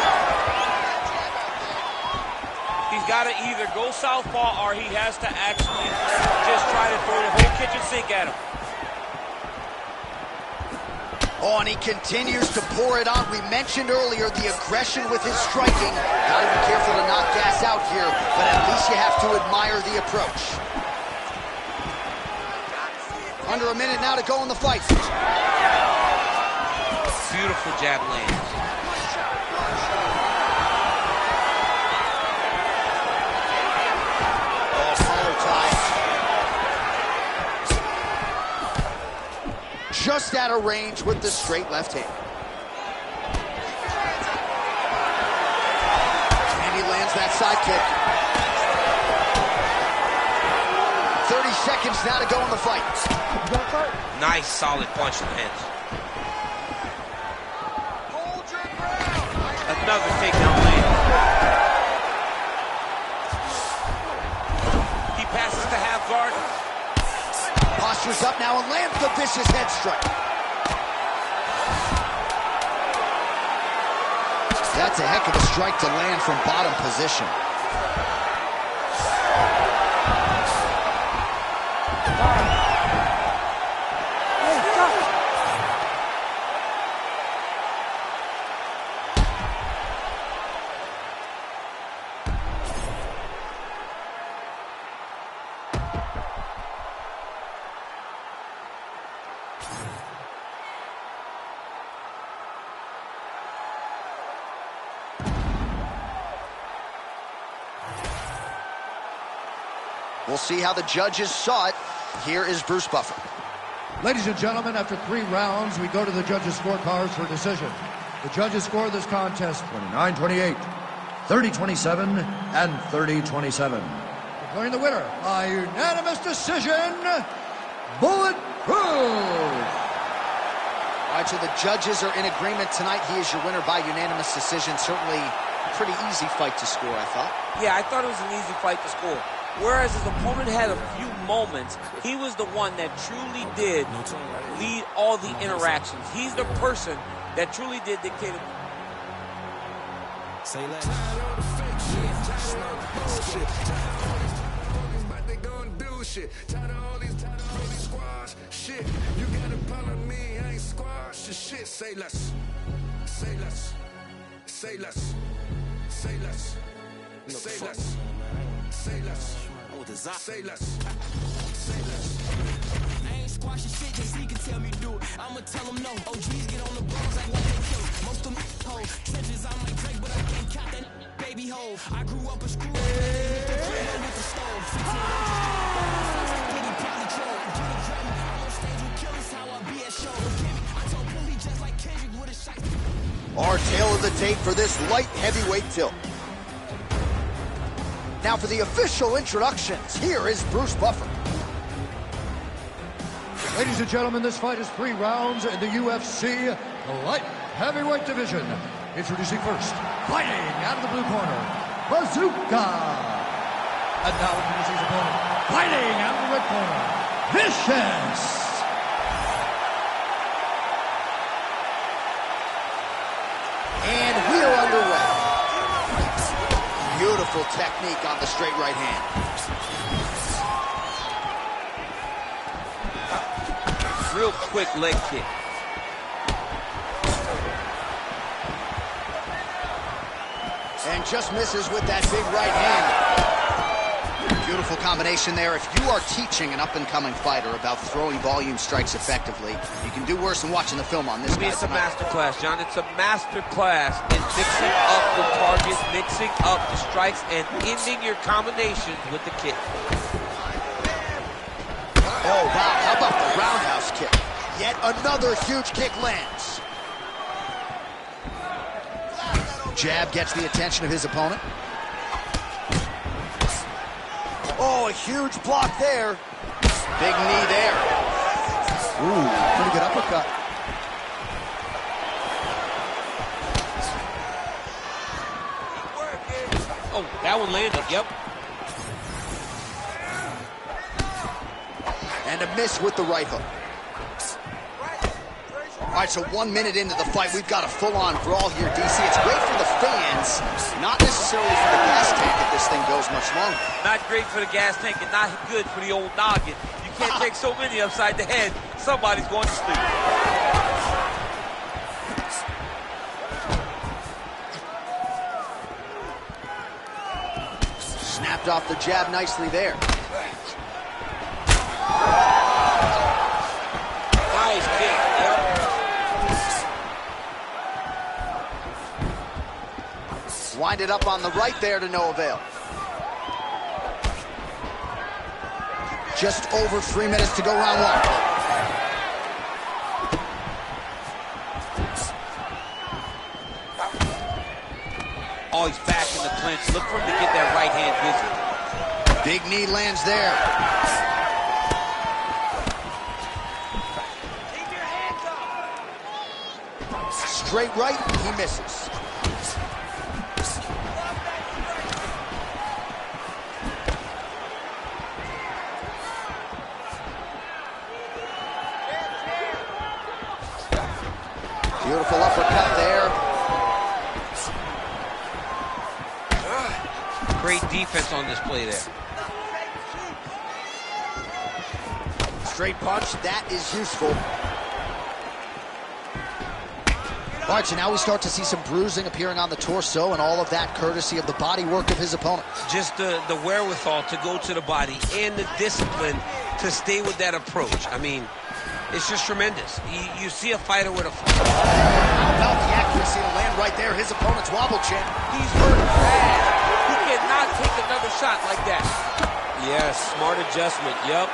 He's got to either go southpaw or he has to actually just try to throw the whole kitchen sink at him. Oh, and he continues to pour it on. We mentioned earlier the aggression with his striking. Gotta be careful to not gas out here, but at least you have to admire the approach. Under a minute now to go in the fight. Beautiful jab lands. Oh, collar tie. Just out of range with the straight left hand. And he lands that side kick. 30 seconds now to go in the fight. Nice, solid punch lands. Another takedown land. He passes the half guard. Postures up now and lands the vicious head strike. That's a heck of a strike to land from bottom position. We'll see how the judges saw it. Here is Bruce Buffer. Ladies and gentlemen, after 3 rounds, we go to the judges' scorecards for decision. The judges score this contest 29-28, 30-27, and 30-27. Declaring the winner by unanimous decision, Bullet Cruz. All right, so the judges are in agreement tonight. He is your winner by unanimous decision. Certainly a pretty easy fight to score, I thought. Yeah, I thought it was an easy fight to score. Whereas his opponent had a few moments, he was the one that truly did lead all the interactions. He's the person that truly did dictate it. Say less. Tired of all these squash shit. You got a problem with me, I ain't squash your shit. Say less. Say less. Say less. Say less. Say less. Say less. Say less. Say less. I ain't squashing shit, just he can tell me do it. I'ma tell him no. OGs get on the balls like what they kill. Most of them hoes. Trenches I might break, but I can't count that baby hole. I grew up a screw with the stove. Our tale of the tape for this light heavyweight tilt. Now for the official introductions, here is Bruce Buffer. Ladies and gentlemen, this fight is 3 rounds in the UFC light heavyweight division. Introducing first, fighting out of the blue corner, Bazooka. And now introducing his opponent, fighting out of the red corner, Vicious. And we are underway. Beautiful technique on the straight right hand. Real quick leg kick. And just misses with that big right hand. Beautiful combination there. If you are teaching an up-and-coming fighter about throwing volume strikes effectively, you can do worse than watching the film on this guy. It's a master class, John. It's a master class in mixing up the targets, mixing up the strikes, and ending your combinations with the kick. Oh, wow. How about the roundhouse kick? Yet another huge kick lands. Jab gets the attention of his opponent. Oh, a huge block there. Big knee there. Ooh, pretty good uppercut. Oh, that one landed, yep. And a miss with the right hook. All right, so 1 minute into the fight, we've got a full-on brawl here, DC. It's great for the fans, not necessarily for the gas tank if this thing goes much longer. Not great for the gas tank and not good for the old noggin. You can't take so many upside the head. Somebody's going to sleep. Snapped off the jab nicely there. Nice kick, yep. Winded up on the right there to no avail. Just over 3 minutes to go, round 1. Oh, he's back in the clinch. Look for him to get that right hand busy. Big knee lands there. Straight right, he misses. Beautiful uppercut there. Great defense on this play there. Straight punch, that is useful. All right, so now we start to see some bruising appearing on the torso, and all of that courtesy of the body work of his opponent. Just the wherewithal to go to the body and the discipline to stay with that approach. I mean, it's just tremendous. You see a fighter with a... How about the accuracy to land right there? His opponent's wobble chin. He's hurt bad. He cannot take another shot like that. Yes, smart adjustment, yep.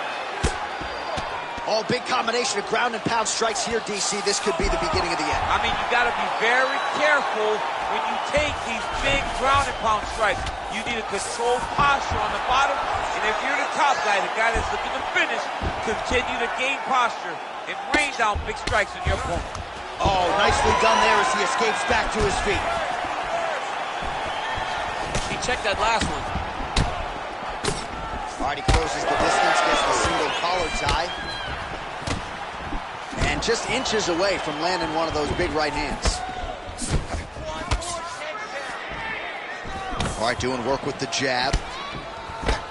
Oh, big combination of ground and pound strikes here, DC. This could be the beginning of the end. I mean, you got to be very careful when you take these big ground and pound strikes. You need a controlled posture on the bottom, and if you're the top guy, the guy that's looking to finish, continue to gain posture and rain down big strikes on your opponent. Oh, nicely done there as he escapes back to his feet. He checked that last one. All right, he closes the distance, gets the single collar tie. And just inches away from landing one of those big right hands. All right, doing work with the jab.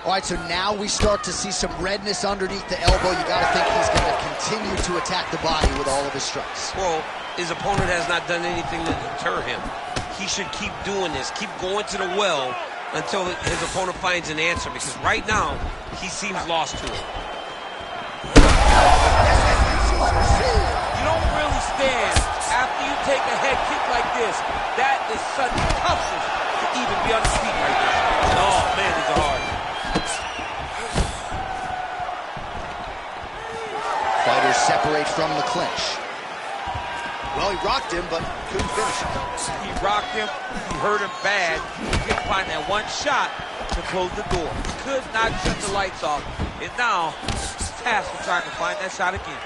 All right, so now we start to see some redness underneath the elbow. You got to think he's going to continue to attack the body with all of his strikes. Well, his opponent has not done anything to deter him. He should keep doing this, keep going to the well until his opponent finds an answer, because right now, he seems lost to it. You don't really stand after you take a head kick like this. That is such toughness to even be on his feet right now. Oh, man, these are hard. Fighters separate from the clinch. Well, he rocked him, but couldn't finish him. He rocked him, he hurt him bad. He couldn't find that one shot to close the door. Could not shut the lights off. And now, he's tasked with trying to find that shot again.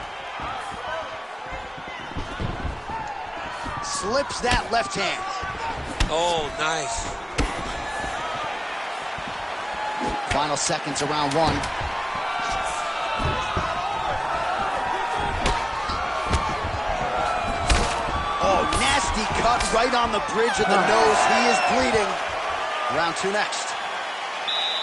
Slips that left hand. Oh, nice. Final seconds of round one. Oh, nasty cut right on the bridge of the nose. He is bleeding. Round two next.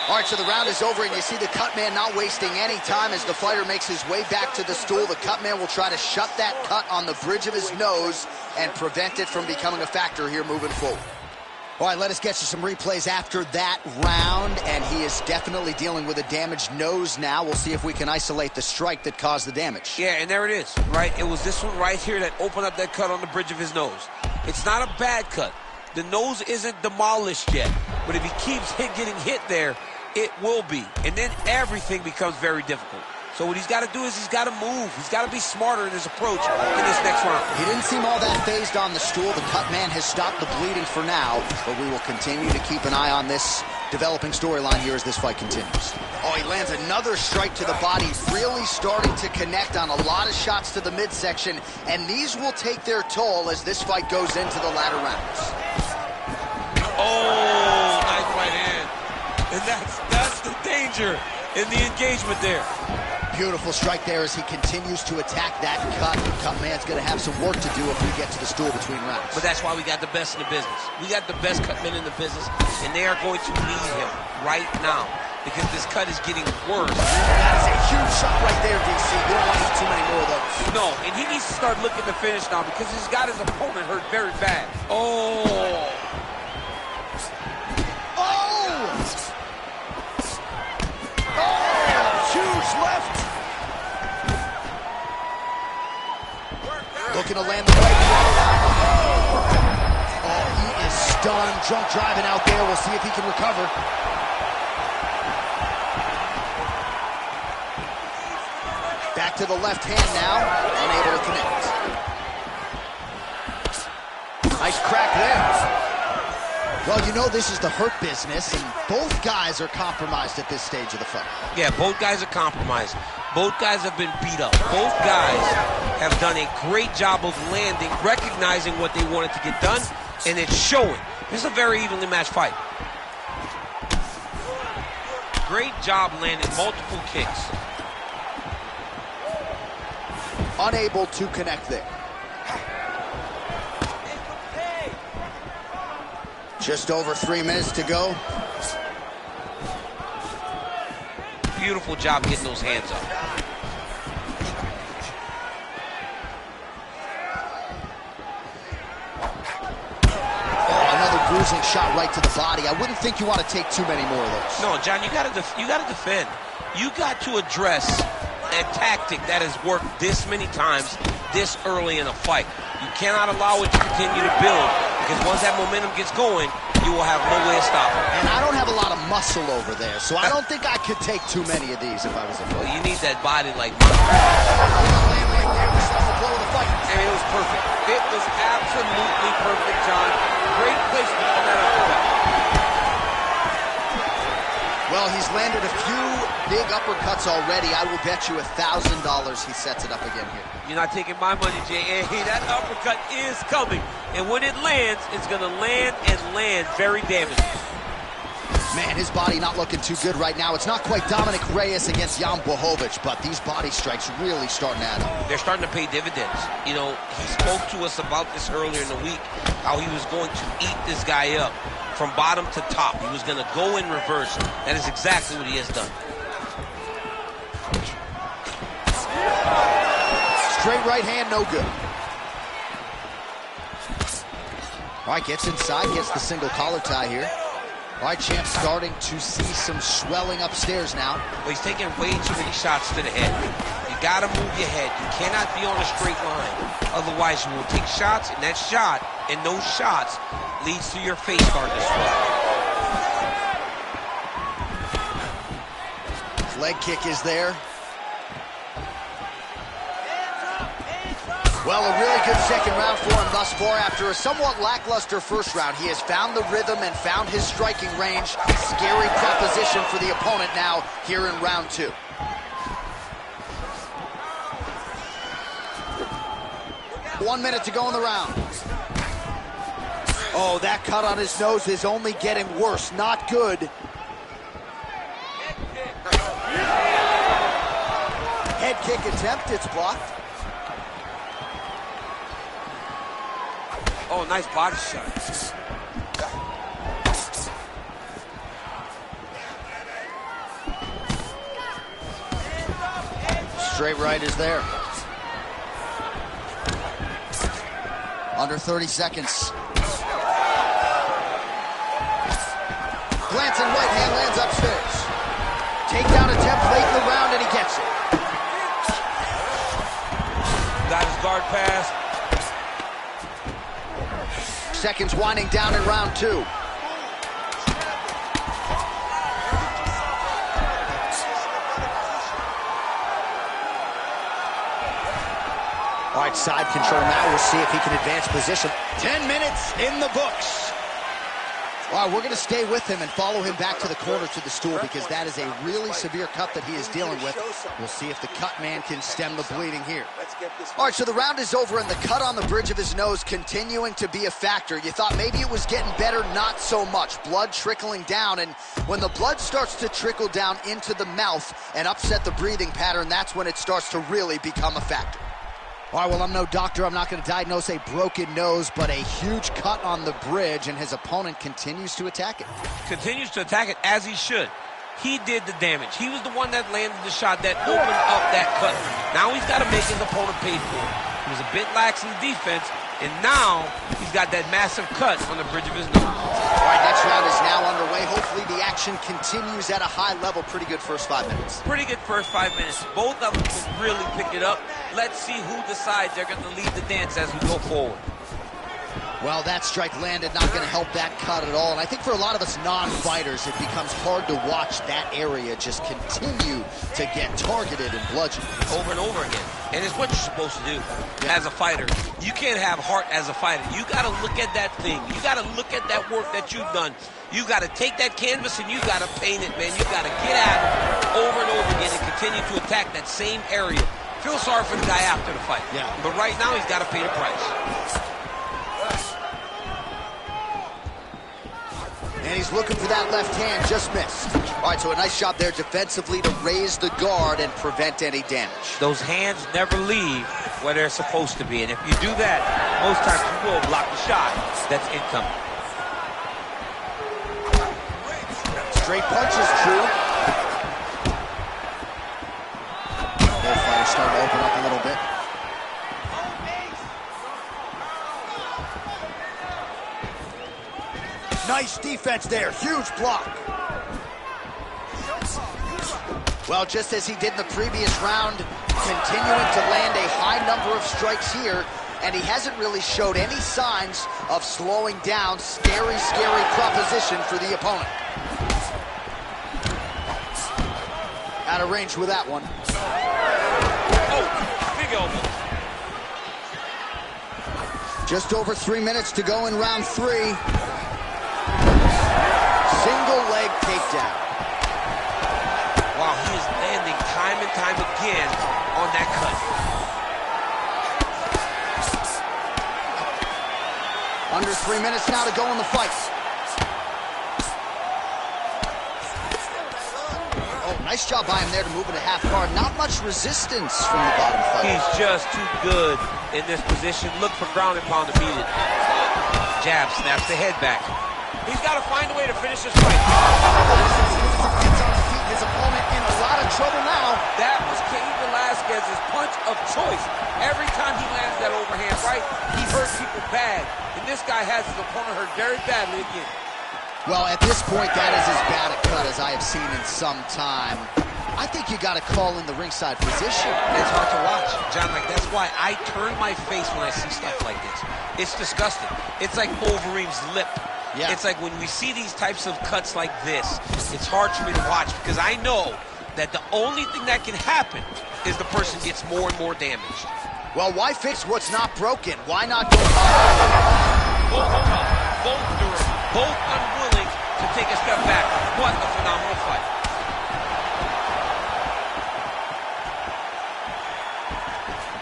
All right, so the round is over, and you see the cut man not wasting any time as the fighter makes his way back to the stool. The cut man will try to shut that cut on the bridge of his nose and prevent it from becoming a factor here moving forward. All right, let us get you some replays after that round, and he is definitely dealing with a damaged nose now. We'll see if we can isolate the strike that caused the damage. Yeah, and there it is, right? It was this one right here that opened up that cut on the bridge of his nose. It's not a bad cut. The nose isn't demolished yet, but if he keeps getting hit there, it will be. And then everything becomes very difficult. So what he's got to do is he's got to move. He's got to be smarter in his approach in this next round. He didn't seem all that phased on the stool. The cut man has stopped the bleeding for now, but we will continue to keep an eye on this developing storyline here as this fight continues. Oh, he lands another strike to the body, really starting to connect on a lot of shots to the midsection, and these will take their toll as this fight goes into the latter rounds. Oh, nice right hand. And that's the danger in the engagement there. Beautiful strike there as he continues to attack that cut. The cut man's going to have some work to do if we get to the stool between rounds. But that's why we got the best in the business. We got the best cut men in the business, and they are going to need him right now because this cut is getting worse. That is a huge shot right there, DC. You don't want to see too many more of those. No, and he needs to start looking to finish now because he's got his opponent hurt very bad. Oh! Huge left. Looking to land the right. Oh, he is stunned. Drunk driving out there. We'll see if he can recover. Back to the left hand now. Unable to connect. Nice crack there. Well, you know this is the hurt business, and both guys are compromised at this stage of the fight. Yeah, both guys are compromised. Both guys have been beat up. Both guys have done a great job of landing, recognizing what they wanted to get done, and it's showing. This is a very evenly matched fight. Great job landing multiple kicks. Unable to connect there. Just over 3 minutes to go. Beautiful job getting those hands up. Oh, another bruising shot right to the body. I wouldn't think you want to take too many more of those. No, John, you got to defend. You got to address a tactic that has worked this many times this early in a fight. You cannot allow it to continue to build, because once that momentum gets going, you will have no way to stop it. And I don't have a lot of muscle over there, so I don't think I could take too many of these if I was a fighter. Well, you need that body like mine. right there, the final blow of the fight. I mean, it was perfect. It was absolutely perfect, John. Great placement on that uppercut. Well, he's landed a few big uppercuts already. I will bet you $1,000 he sets it up again here. You're not taking my money, Jay. Hey, that uppercut is coming. And when it lands, it's going to land and land very damaging. Man, his body not looking too good right now. It's not quite Dominic Reyes against Jan Blachowicz, but these body strikes really starting to add up. They're starting to pay dividends. You know, he spoke to us about this earlier in the week, how he was going to eat this guy up from bottom to top. He was going to go in reverse. That is exactly what he has done. Straight right hand, no good. All right, gets inside, gets the single collar tie here. All right, Champ starting to see some swelling upstairs now. Well, he's taking way too many shots to the head. You got to move your head. You cannot be on a straight line. Otherwise, you will take shots, and that shot and those shots leads to your face starting to swell. Leg kick is there. Well, a really good second round for him thus far. After a somewhat lackluster first round, he has found the rhythm and found his striking range. Scary proposition for the opponent now here in round 2. One minute to go in the round. Oh, that cut on his nose is only getting worse. Not good. Head kick attempt, it's blocked. Oh, nice body shot. Straight right is there. Under 30 seconds. Glancing right hand lands upstairs. Takedown attempt late in the round and he gets it. Got his guard pass. Seconds winding down in round 2. All right, side control now. We'll see if he can advance position. 10 minutes in the books. All right, we're going to stay with him and follow him back to the corner to the stool because that is a really severe cut that he is dealing with. We'll see if the cut man can stem the bleeding here. All right, so the round is over and the cut on the bridge of his nose continuing to be a factor. You thought maybe it was getting better, not so much. Blood trickling down, and when the blood starts to trickle down into the mouth and upset the breathing pattern, that's when it starts to really become a factor. All right, well, I'm no doctor. I'm not going to diagnose a broken nose, but a huge cut on the bridge, and his opponent continues to attack it. Continues to attack it as he should. He did the damage. He was the one that landed the shot that opened up that cut. Now he's got to make his opponent pay for it. He was a bit lax in the defense, and now he's got that massive cut on the bridge of his nose. All right, next round is now underway. Hopefully the action continues at a high level. Pretty good first 5 minutes. Pretty good first 5 minutes. Both of them can really pick it up. Let's see who decides they're going to lead the dance as we go forward. Well, that strike landed, not going to help that cut at all. And I think for a lot of us non-fighters, it becomes hard to watch that area just continue to get targeted and bludgeoned. Over and over again. And it's what you're supposed to do as a fighter. You can't have heart as a fighter. You got to look at that thing. You got to look at that work that you've done. You got to take that canvas and you got to paint it, man. You got to get at it over and over again and continue to attack that same area. Feel sorry for the guy after the fight. Yeah. But right now, he's got to pay the price. And he's looking for that left hand, just missed. All right, so a nice job there defensively to raise the guard and prevent any damage. Those hands never leave where they're supposed to be. And if you do that, most times you will block the shot that's incoming. Straight punch is true. Both fighters starting to open up a little bit. Nice defense there, huge block. Well, just as he did in the previous round, continuing to land a high number of strikes here, and he hasn't really showed any signs of slowing down. Scary, scary proposition for the opponent. Out of range with that one. Oh, big elbow. Just over 3 minutes to go in round 3. Single leg takedown. Wow, he is landing time and time again on that cut. Under 3 minutes now to go in the fight. Oh, nice job by him there to move it a half guard. Not much resistance from the bottom fighter. He's just too good in this position. Look for ground and pound to beat it. Jab, snaps the head back. He's got to find a way to finish this fight. Gets on his feet. His opponent in a lot of trouble now. That was Cain Velasquez's punch of choice. Every time he lands that overhand right, he hurt people bad. And this guy has his opponent hurt very badly again. Well, at this point, that is as bad a cut as I have seen in some time. I think you got to call in the ringside physician. It's hard to watch, John. Like, that's why I turn my face when I see stuff like this. It's disgusting. It's like Overeem's lip. Yeah. It's like when we see these types of cuts like this, it's hard for me to watch because I know that the only thing that can happen is the person gets more and more damaged. Well, why fix what's not broken? Why not go hard? Both tough, both durable, both unwilling to take a step back. What a phenomenal fight.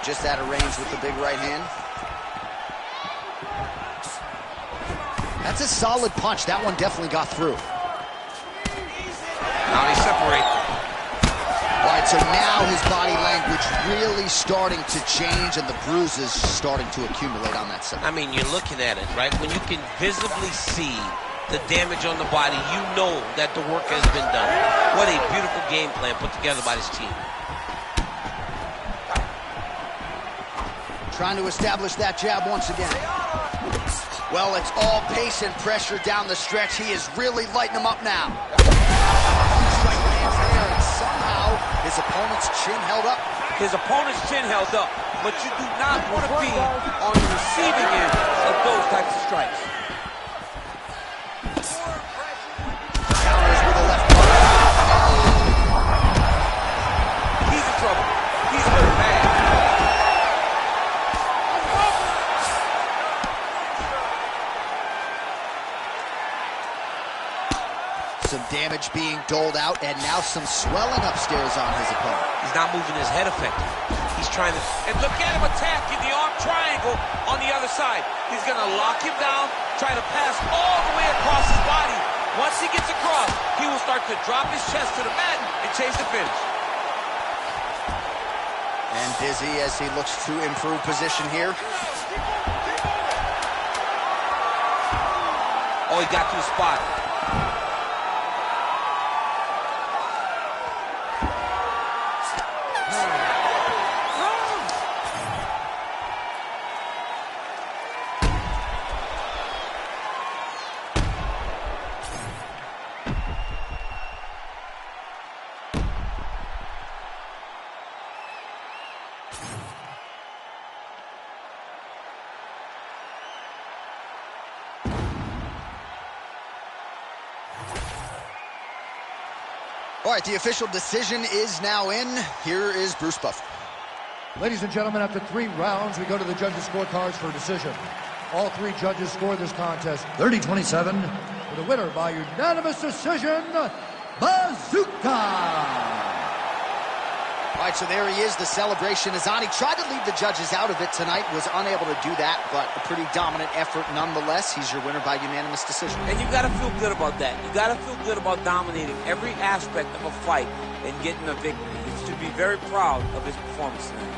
Just out of range with the big right hand. That's a solid punch. That one definitely got through. Now they separate. All right, so now his body language really starting to change and the bruises starting to accumulate on that side. I mean, you're looking at it, right? When you can visibly see the damage on the body, you know that the work has been done. What a beautiful game plan put together by this team. Trying to establish that jab once again. Well, it's all pace and pressure down the stretch. He is really lighting him up now. Strike lands there, and somehow his opponent's chin held up. His opponent's chin held up, but you do not want to be on the receiving end of those types of strikes. Counters with a left punch. He's in trouble. He's hurt bad. Some damage being doled out, and now some swelling upstairs on his opponent. He's not moving his head effectively. He's trying to, and look at him attacking the arm triangle on the other side. He's going to lock him down, try to pass all the way across his body. Once he gets across, he will start to drop his chest to the mat and chase the finish. And Dizzy as he looks to improve position here. Oh, he got to the spot. All right, the official decision is now in. Here is Bruce Buffer. Ladies and gentlemen, after 3 rounds, we go to the judges' scorecards for a decision. All 3 judges scored this contest 30-27 for the winner by unanimous decision, Bazooka! All right, so there he is, the celebration. Azani tried to leave the judges out of it tonight, was unable to do that, but a pretty dominant effort nonetheless. He's your winner by unanimous decision. And you got to feel good about that. You got to feel good about dominating every aspect of a fight and getting a victory. You should be very proud of his performance tonight.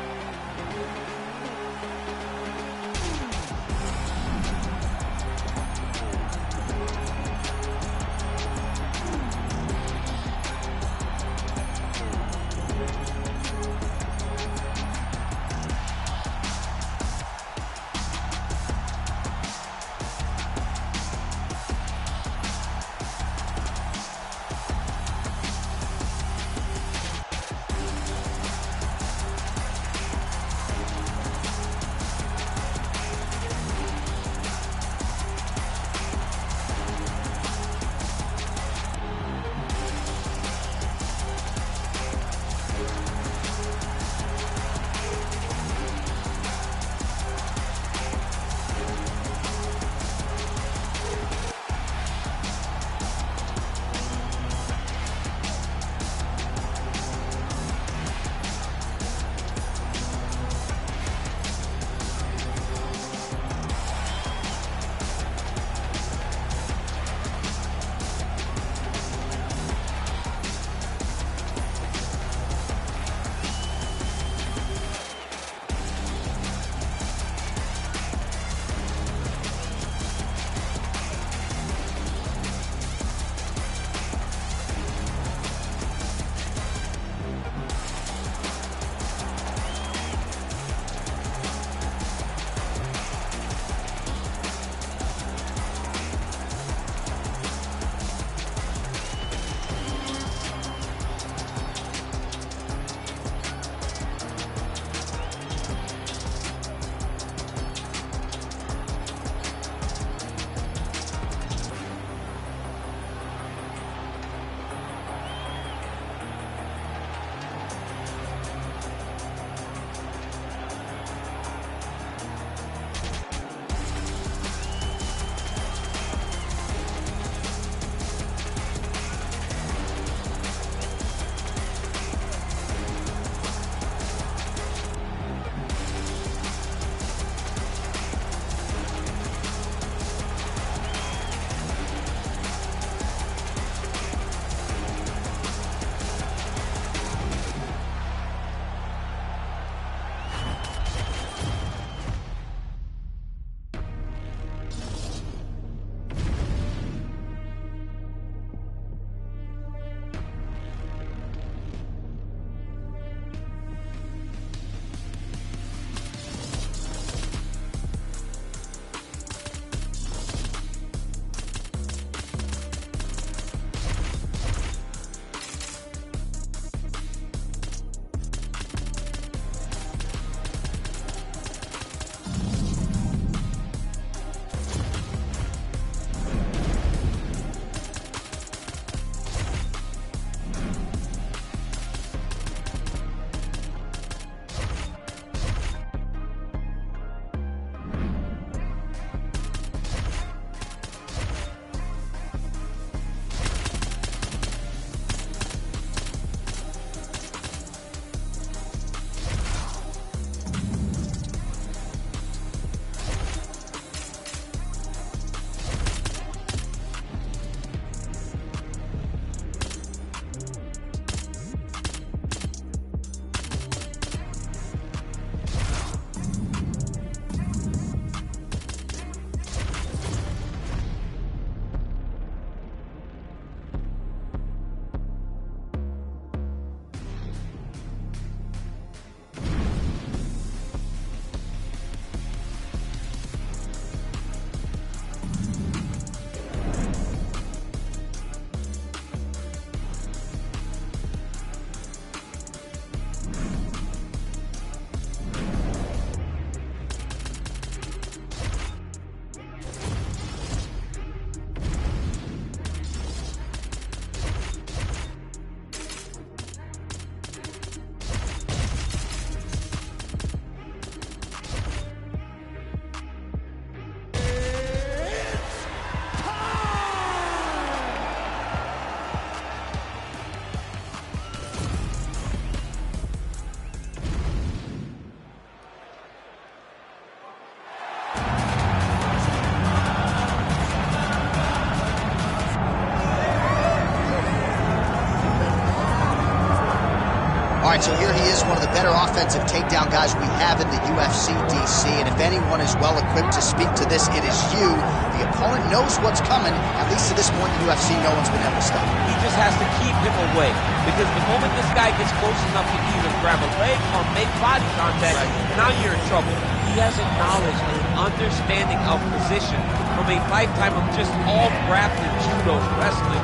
All right, so here he is, one of the better offensive takedown guys we have in the UFC, DC, and if anyone is well-equipped to speak to this, it is you. The opponent knows what's coming. At least to this point in the UFC, no one's been able to stop him. He just has to keep him away, because the moment this guy gets close enough to either grab a leg or make body contact, now you're in trouble. He has a knowledge and an understanding of position from a lifetime of just all grappling, judo, wrestling,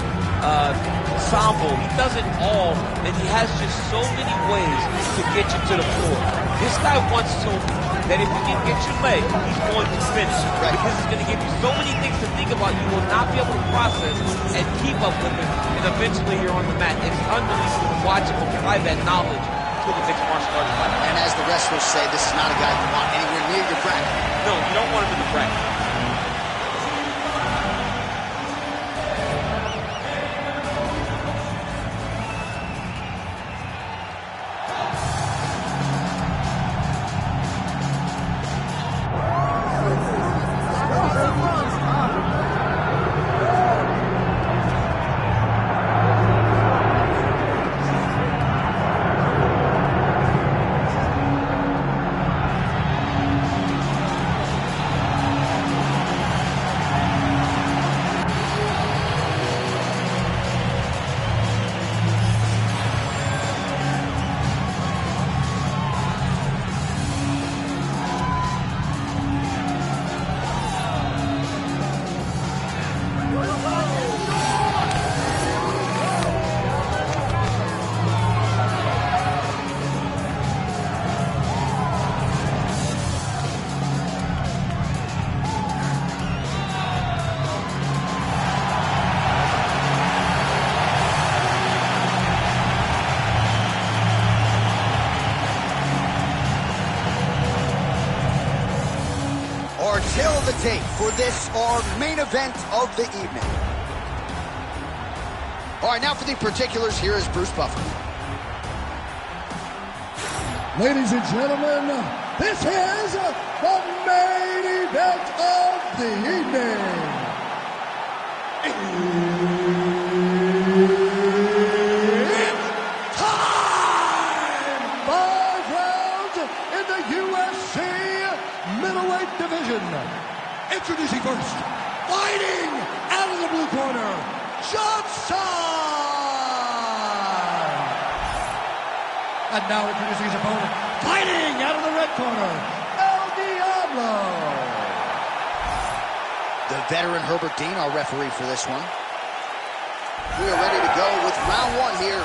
sambo. He does it all, and he has just so many ways to get you to the floor. This guy once told me that if he can get your leg, he's going to finish. Because he's going to give you so many things to think about you will not be able to process and keep up with it, and eventually you're on the mat. It's unbelievable to watch him apply that knowledge to the mixed martial arts fight. And as the wrestlers say, this is not a guy you want anywhere near your bracket. No, you don't want him in the bracket. Till the tape for this, our main event of the evening. All right, now for the particulars, here is Bruce Buffer. Ladies and gentlemen, this is the main event of the evening. It's time! 5 rounds in the UFC middleweight division. Introducing first, fighting out of the blue corner, Johnson! And now introducing his opponent, fighting out of the red corner, El Diablo! The veteran Herbert Dean, our referee for this one. We are ready to go with round one here.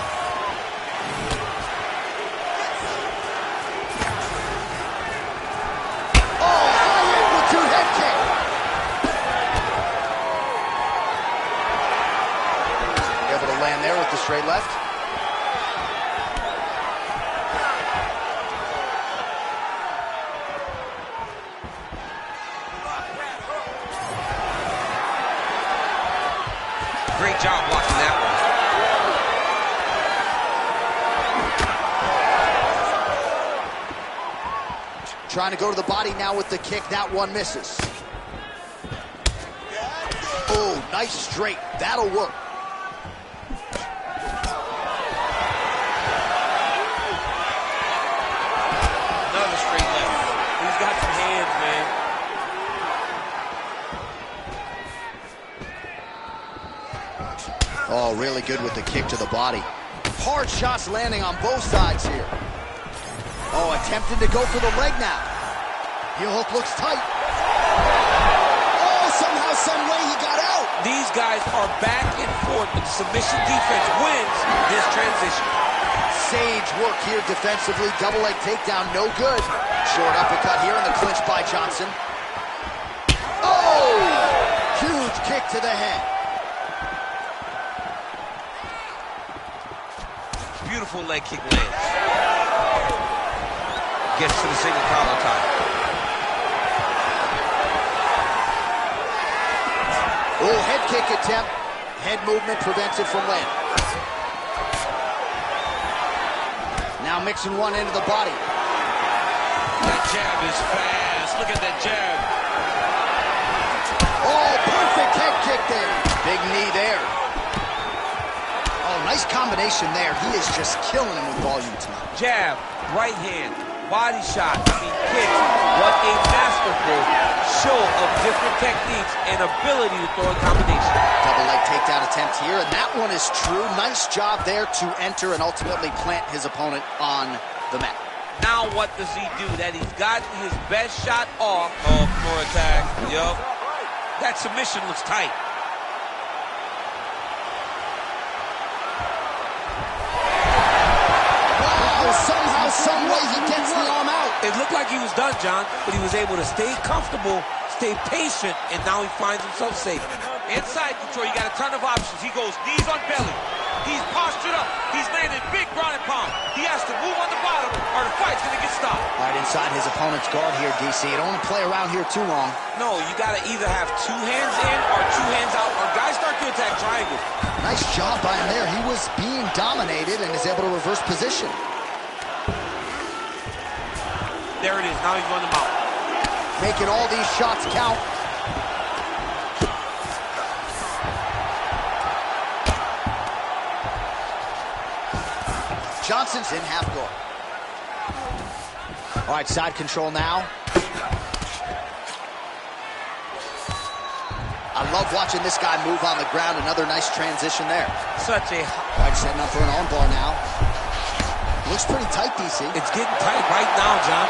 There with the straight left. Great job blocking that one. Trying to go to the body now with the kick. That one misses. Oh, nice straight. That'll work. Oh, really good with the kick to the body. Hard shots landing on both sides here. Oh, attempting to go for the leg now. Heel hook looks tight. Oh, somehow, some way he got out. These guys are back and forth, but the submission defense wins this transition. Sage work here defensively. Double leg takedown, no good. Short uppercut here in the clinch by Johnson. Oh! Huge kick to the head. Beautiful leg kick lands. Gets to the single collar tie. Oh, head kick attempt. Head movement prevents it from landing. Now mixing one into the body. That jab is fast. Look at that jab. Oh, perfect head kick there. Big knee there. Oh, nice Nice combination there. He is just killing him with volume tonight. Jab, right hand, body shot, kicks. What a masterful show of different techniques and ability to throw a combination. Double leg takedown attempt here, and that one is true. Nice job there to enter and ultimately plant his opponent on the mat. Now what does he do? That he's gotten his best shot off. Oh, more attack. Yup. That submission looks tight. Somehow, some way, he gets the arm out. It looked like he was done, John, but he was able to stay comfortable, stay patient, and now he finds himself safe. Inside control, you got a ton of options. He goes knees on belly. He's postured up. He's landing big ground and pound. He has to move on the bottom, or the fight's going to get stopped. Right inside his opponent's guard here, DC. You don't want to play around here too long. No, you got to either have two hands in or two hands out, or guys start to attack triangles. Nice job by him there. He was being dominated and is able to reverse position. There it is. Now he's running them out. Making all these shots count. Johnson's in half guard. All right, side control now. I love watching this guy move on the ground. Another nice transition there. Such a... All right, setting up for an armbar now. Looks pretty tight, DC. It's getting tight right now, John.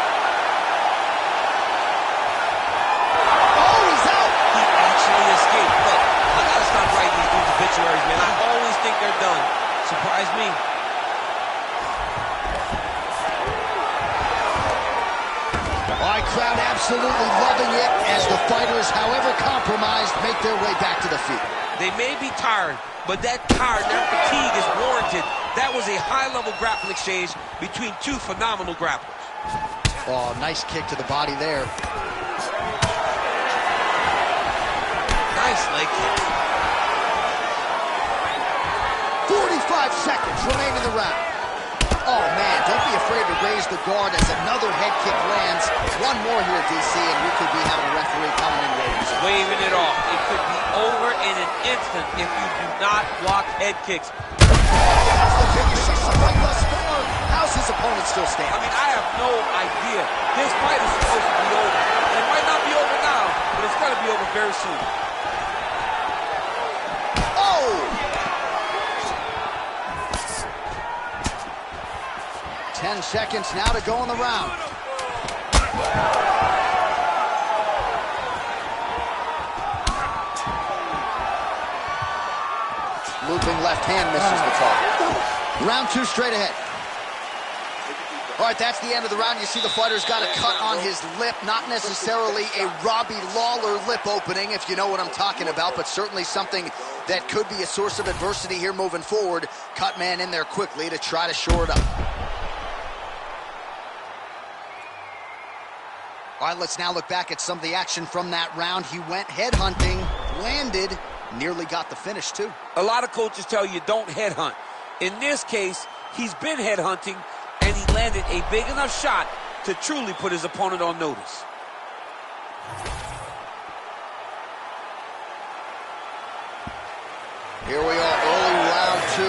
Oh, he's out! He actually escaped. Look, I gotta stop writing these dudes' obituaries, man. I always think they're done. Surprise me. All right, crowd absolutely loving it as the fighters, however compromised, make their way back to the feet. They may be tired, but that fatigue is warranted. That was a high-level grappling exchange between two phenomenal grapplers. Oh, nice kick to the body there. Nice leg kick. 45 seconds remain in the round. Oh, man, don't be afraid to raise the guard as another head kick lands. One more here, DC, and we could be having a referee coming in waiting. Waving it off. It could be over in an instant if you do not block head kicks. That's the biggest shot of the fight thus far. How's his opponent still standing? I mean, I have no idea. This fight is supposed to be over. And it might not be over now, but it's going to be over very soon. Oh! 10 seconds now to go in the round. Looping left hand misses the target. Round 2 straight ahead. All right, that's the end of the round. You see the fighter's got a cut on his lip. Not necessarily a Robbie Lawler lip opening, if you know what I'm talking about, but certainly something that could be a source of adversity here moving forward. Cut man in there quickly to try to shore it up. All right, let's now look back at some of the action from that round. He went headhunting, landed, nearly got the finish, too. A lot of coaches tell you don't headhunt. In this case, he's been headhunting, and he landed a big enough shot to truly put his opponent on notice. Here we are, early round 2.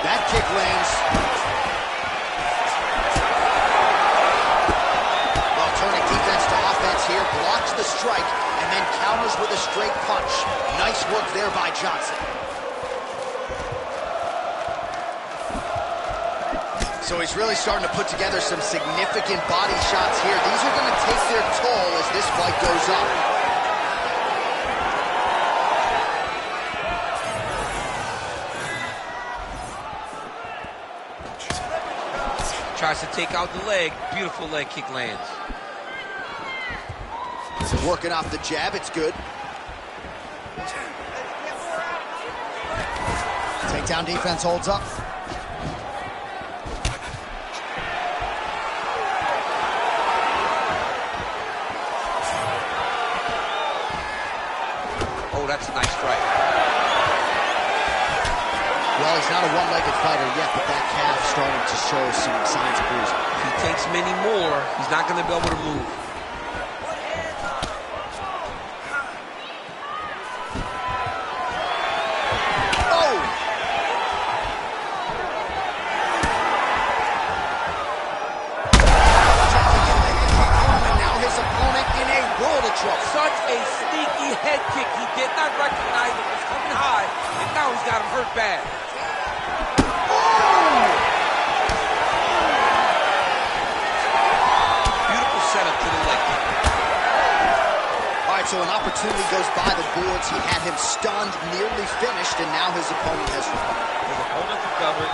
That kick lands. Turning defense to offense here, blocks the strike, and then counters with a straight punch. Nice work there by Johnson. So he's really starting to put together some significant body shots here. These are going to take their toll as this fight goes on. Tries to take out the leg. Beautiful leg kick lands. Working off the jab, it's good. Takedown defense holds up. Oh, that's a nice strike. Well, he's not a one-legged fighter yet, but that calf starting to show some signs of bruising. If he takes many more, he's not going to be able to move. Oh! of trouble. Such a sneaky head kick. He did not recognize it was coming high, and now he's got him hurt bad. Beautiful setup to the leg kick. All right, so an opportunity goes by the boards. He had him stunned, nearly finished, and now his opponent has recovered. His opponent's recovered.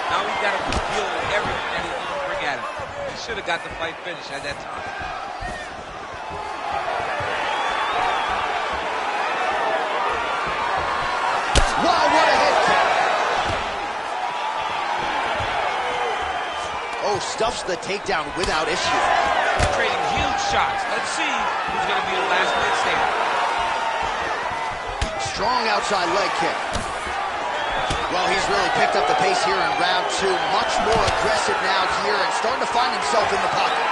Now he's got to deal with everything that he's going to bring at him. He should have got the fight finished at that time. Wow, what a head kick. Oh, stuffs the takedown without issue. Trading huge shots. Let's see who's going to be the last man standing. Strong outside leg kick. Well, he's really picked up the pace here in round 2. Much more aggressive now here and starting to find himself in the pocket.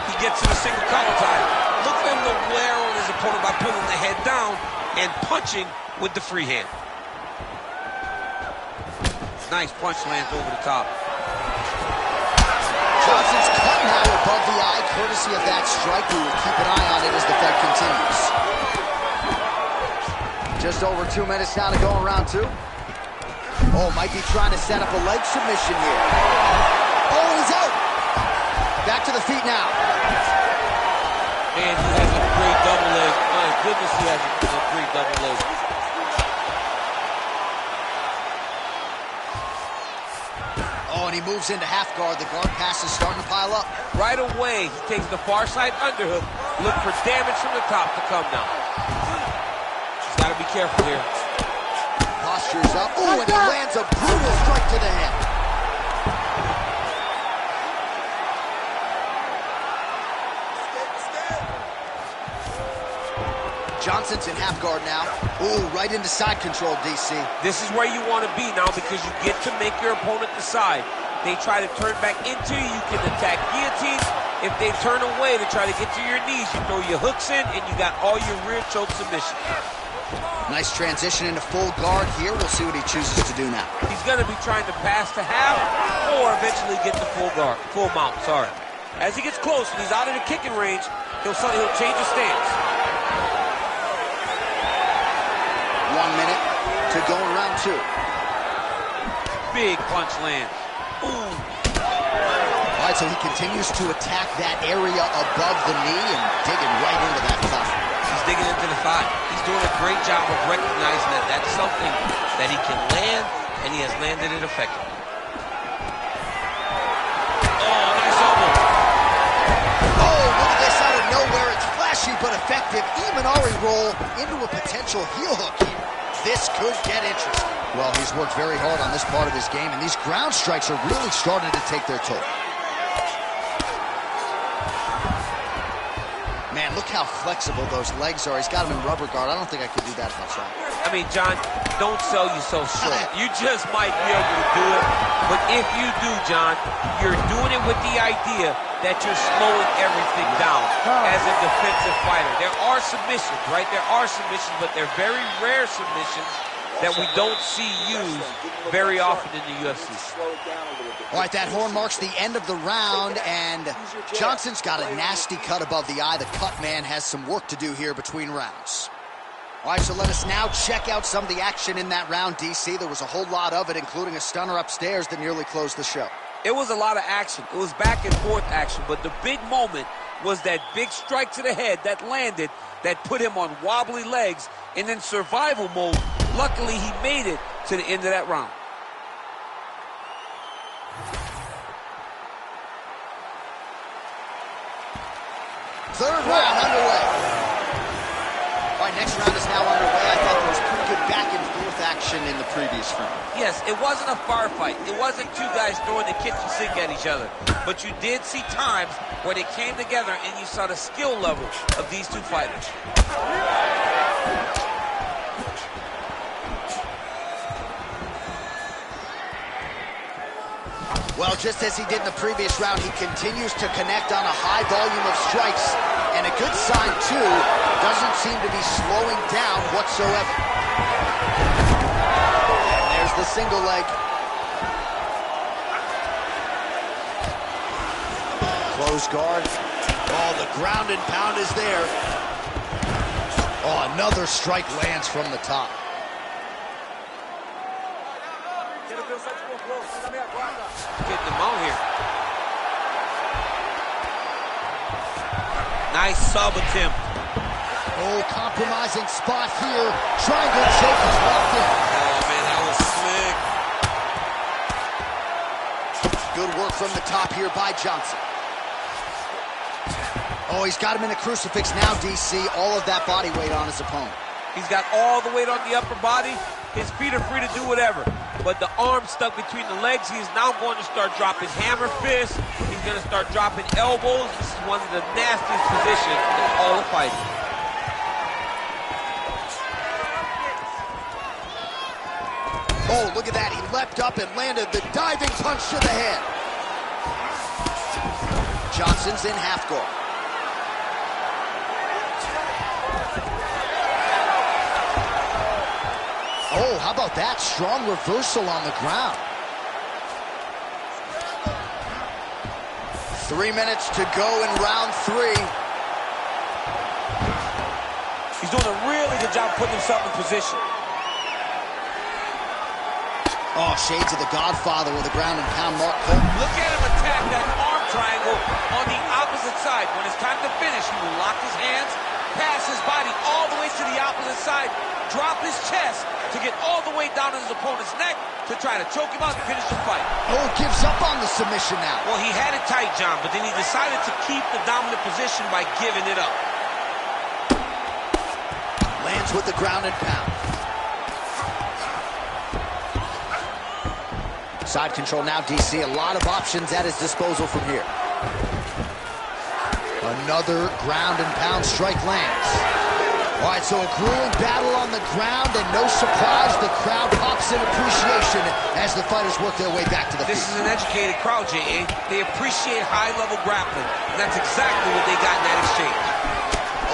He gets to the single collar tie. Look for him to wear on his opponent by pulling the head down and punching with the free hand. Nice punch lands over the top. Johnson's cut now above the eye, courtesy of that strike. We will keep an eye on it as the fight continues. Just over 2 minutes now to go in round 2. Oh, might be trying to set up a leg submission here. Oh, he's out. Back to the feet now. Man, he has a great double leg. My goodness, he has a great double leg. Oh, and he moves into half guard. The guard pass is starting to pile up. Right away, he takes the far side underhook. Look for damage from the top to come now. He's got to be careful here. Posture's up. Oh, and he lands a brutal strike to the head. Johnson's in half guard now. Ooh, right into side control, DC. This is where you want to be now because you get to make your opponent decide. They try to turn back into you, you can attack guillotines. If they turn away to try to get to your knees, you throw your hooks in and you got all your rear choke submission. Nice transition into full guard here. We'll see what he chooses to do now. He's going to be trying to pass to half or eventually get to full guard, full mount, sorry. As he gets close and he's out of the kicking range, he'll change his stance. 1 minute to go in round 2. Big punch lands. Ooh. All right, so he continues to attack that area above the knee and digging right into that thigh. He's digging into the thigh. He's doing a great job of recognizing that that's something that he can land, and he has landed it effectively. Oh, nice elbow. Oh, look at this out of nowhere. It's flashy but effective. Imanari roll into a potential heel hook here. This could get interesting. Well, he's worked very hard on this part of his game, and these ground strikes are really starting to take their toll. Man, look how flexible those legs are. He's got them in rubber guard. I don't think I could do that myself. I mean, John, don't sell yourself short. You just might be able to do it. But if you do, John, you're doing it with the idea that you're slowing everything down as a defensive fighter. There are submissions, right? There are submissions, but they're very rare submissions that we don't see used very often in the UFC. All right, that horn marks the end of the round, and Johnson's got a nasty cut above the eye. The cut man has some work to do here between rounds. All right, so let us now check out some of the action in that round, DC. There was a whole lot of it, including a stunner upstairs that nearly closed the show. It was a lot of action. It was back and forth action, but the big moment was that big strike to the head that landed, that put him on wobbly legs, and in survival mode, luckily he made it to the end of that round. Third round underway. All right, next round is now underway. I thought there was pretty good back and forth action in the previous round. Yes, it wasn't a firefight. It wasn't two guys throwing the kitchen sink at each other. But you did see times where they came together and you saw the skill level of these two fighters. Well, just as he did in the previous round, he continues to connect on a high volume of strikes. And a good sign, too, doesn't seem to be slowing down whatsoever. And there's the single leg. nose guard. Oh, the ground and pound is there. Oh, another strike lands from the top. Getting them out here. Nice sub attempt. Oh, compromising spot here. Triangle choke is locked in. Oh, man, that was slick. Good work from the top here by Johnson. Oh, he's got him in a crucifix now, DC. All of that body weight on his opponent. He's got all the weight on the upper body. His feet are free to do whatever. But the arm stuck between the legs. He's now going to start dropping hammer fists. He's going to start dropping elbows. This is one of the nastiest positions in all of fighting. Oh, look at that. He leapt up and landed the diving punch to the head. Johnson's in half guard. Oh, how about that? Strong reversal on the ground. 3 minutes to go in round 3. He's doing a really good job putting himself in position. Oh, shades of the Godfather with a ground and pound Mark Cole. Look at him attack that arm triangle on the opposite side. When it's time to finish, he will lock his hands, pass his body all the way to the opposite side, drop his chest to get all the way down to his opponent's neck to try to choke him out and finish the fight. Oh, gives up on the submission now. Well, he had it tight, John, but then he decided to keep the dominant position by giving it up. Lands with the ground and pound. Side control now, DC. A lot of options at his disposal from here. Another ground and pound strike lands. All right, so a grueling battle on the ground, and no surprise, the crowd pops in appreciation as the fighters work their way back to the feet. This is an educated crowd, J.A. They appreciate high-level grappling, and that's exactly what they got in that exchange.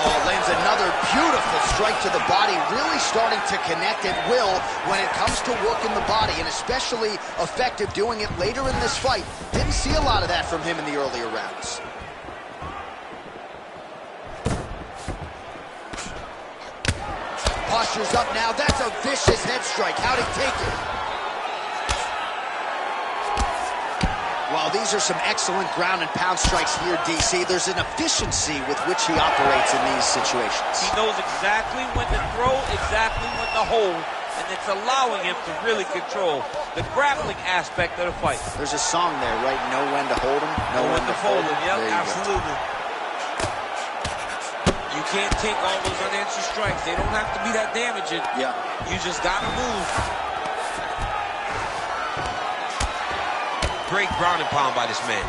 Oh, lands another beautiful strike to the body, really starting to connect at will when it comes to working the body, and especially effective doing it later in this fight. Didn't see a lot of that from him in the earlier rounds. Posture's up now. That's a vicious head strike. How'd he take it? Well, these are some excellent ground and pound strikes here, DC. There's an efficiency with which he operates in these situations. He knows exactly when to throw, exactly when to hold, and it's allowing him to really control the grappling aspect of the fight. There's a song there, right? Know when to hold him, know when to fold him. Yep, there absolutely. You can't take all those unanswered strikes. They don't have to be that damaging. Yeah. You just gotta move. Great ground and pound by this man.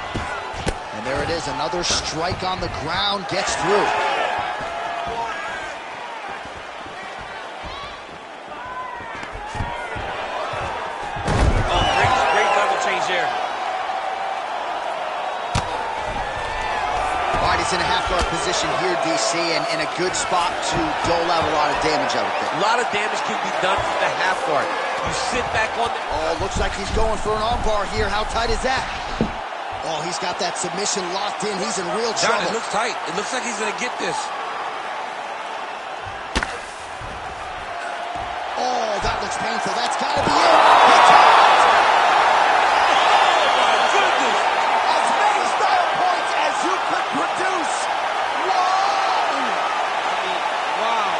And there it is, another strike on the ground, gets through. Oh, great level change there. All right, he's in a half-guard position here, DC, and in a good spot to dole out a lot of damage, I would think. A lot of damage can be done from the half guard. You sit back on the... Oh, looks like he's going for an armbar here. How tight is that? Oh, he's got that submission locked in. He's in real trouble. John, it looks tight. It looks like he's going to get this. Oh, that looks painful. That's got to be it. He tapped. Oh, my goodness. As many style points as you could produce. Whoa! I mean, wow.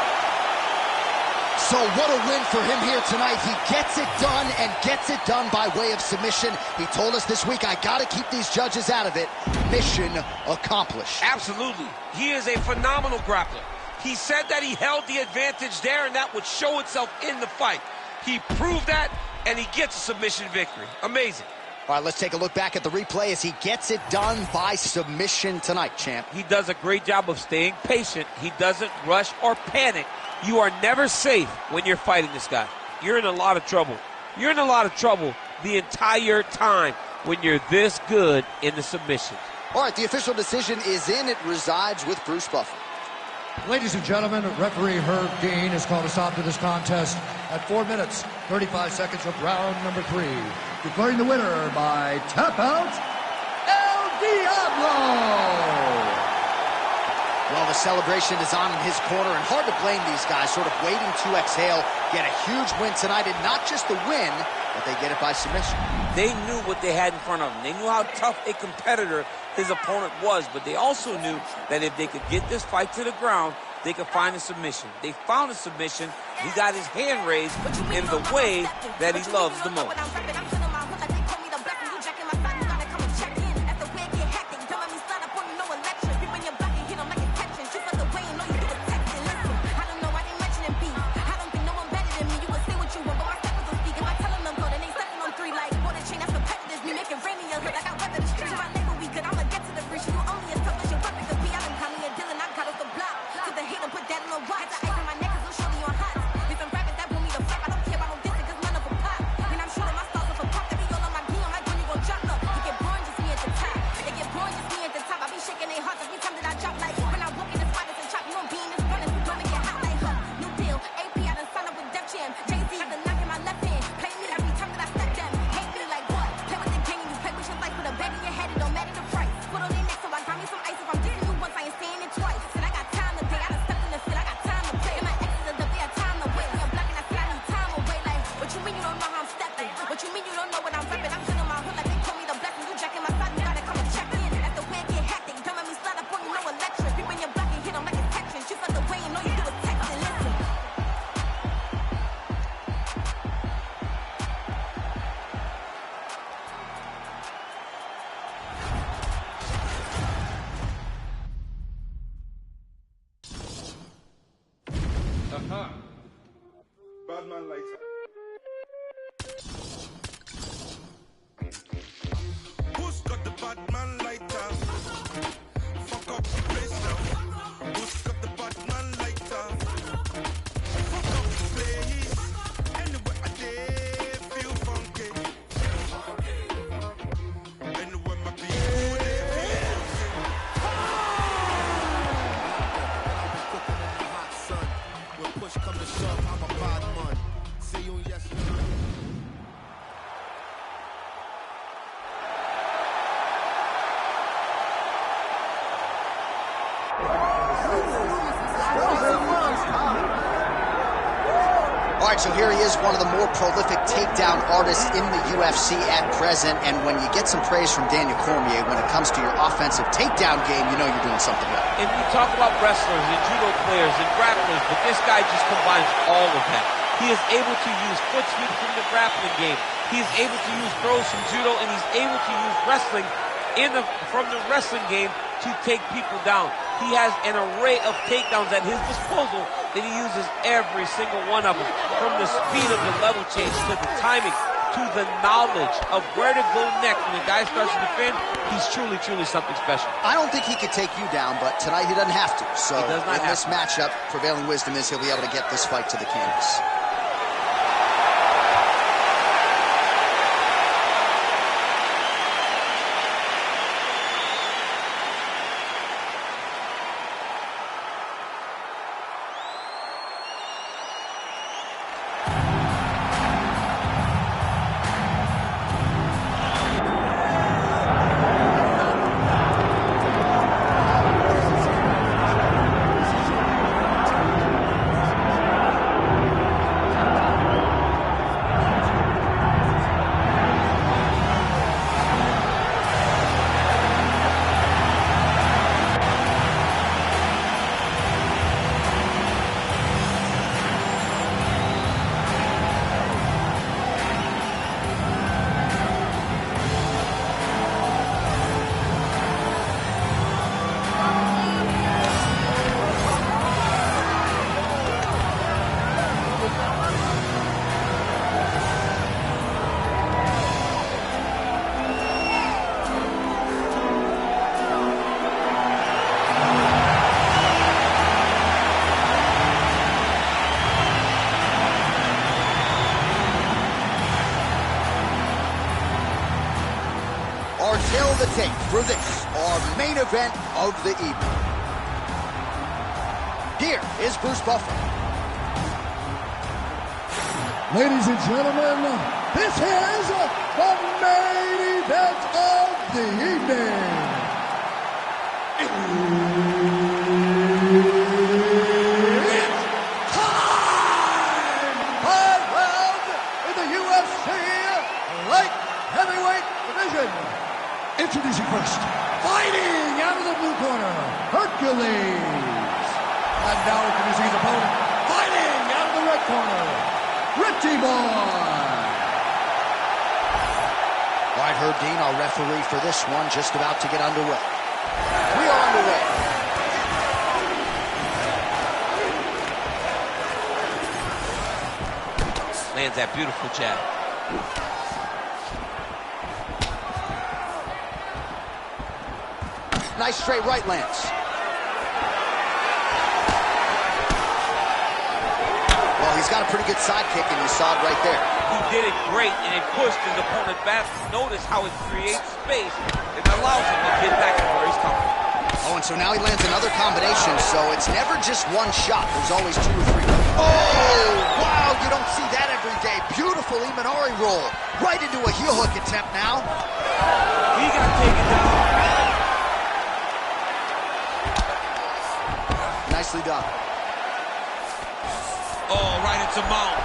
So what a win for him here tonight. He gets it done and gets it done by way of submission. He told us this week, I got to keep these judges out of it. Mission accomplished. Absolutely. He is a phenomenal grappler. He said that he held the advantage there, and that would show itself in the fight. He proved that, and he gets a submission victory. Amazing. All right, let's take a look back at the replay as he gets it done by submission tonight, champ. He does a great job of staying patient. He doesn't rush or panic. You are never safe when you're fighting this guy. You're in a lot of trouble. You're in a lot of trouble the entire time when you're this good in the submissions. All right, the official decision is in. It resides with Bruce Buffer. Ladies and gentlemen, referee Herb Dean has called a stop to this contest at 4 minutes, 35 seconds of round number 3. Declaring the winner by tap out, El Diablo! the celebration is on in his corner, and hard to blame these guys, sort of waiting to exhale, get a huge win tonight, and not just the win, but they get it by submission. They knew what they had in front of them. They knew how tough a competitor his opponent was, but they also knew that if they could get this fight to the ground, they could find a submission. They found a submission. He got his hand raised in the way that he loves the most. Badman lighter. Who's got the Badman lighter? Fuck up the place now. Who's got the Badman lighter? Fuck up the place. Anywhere I dare feel funky. Anywhere my people they feel funky. When push come to shove, I'm a Badman. See you yesterday. All right, so here he is, one of the more prolific takedown artists in the UFC at present. And when you get some praise from Daniel Cormier, when it comes to your offensive takedown game, you know you're doing something right. And we talk about wrestlers and judo players and grapplers, but this guy just combines all of that. He is able to use foot sweep from the grappling game. He is able to use throws from judo, and he's able to use wrestling from the wrestling game to take people down. He has an array of takedowns at his disposal that he uses every single one of them. From the speed of the level change to the timing to the knowledge of where to go next when the guy starts to defend, he's truly, truly something special. I don't think he could take you down, but tonight he doesn't have to. So in this matchup, prevailing wisdom is he'll be able to get this fight to the canvas. Tail of the tape for this, our main event of the evening. Here is Bruce Buffer. Ladies and gentlemen, this is the main event of the evening. next, fighting out of the blue corner, Hercules. And now introducing his opponent, fighting out of the red corner, Richie Boy. All right, Herb Dean, our referee for this one, just about to get underway. We are underway. Lands that beautiful jab. Nice straight right lands. Well, he's got a pretty good sidekick, and you saw it right there. He did it great, and it pushed his opponent back. Notice how it creates space and allows him to get back to where he's coming. Oh, and so now he lands another combination, so it's never just one shot. There's always 2 or 3. Oh, wow, you don't see that every day. Beautiful Imanari roll. Right into a heel hook attempt now. He got taken down. Nicely done. Oh, right into mount.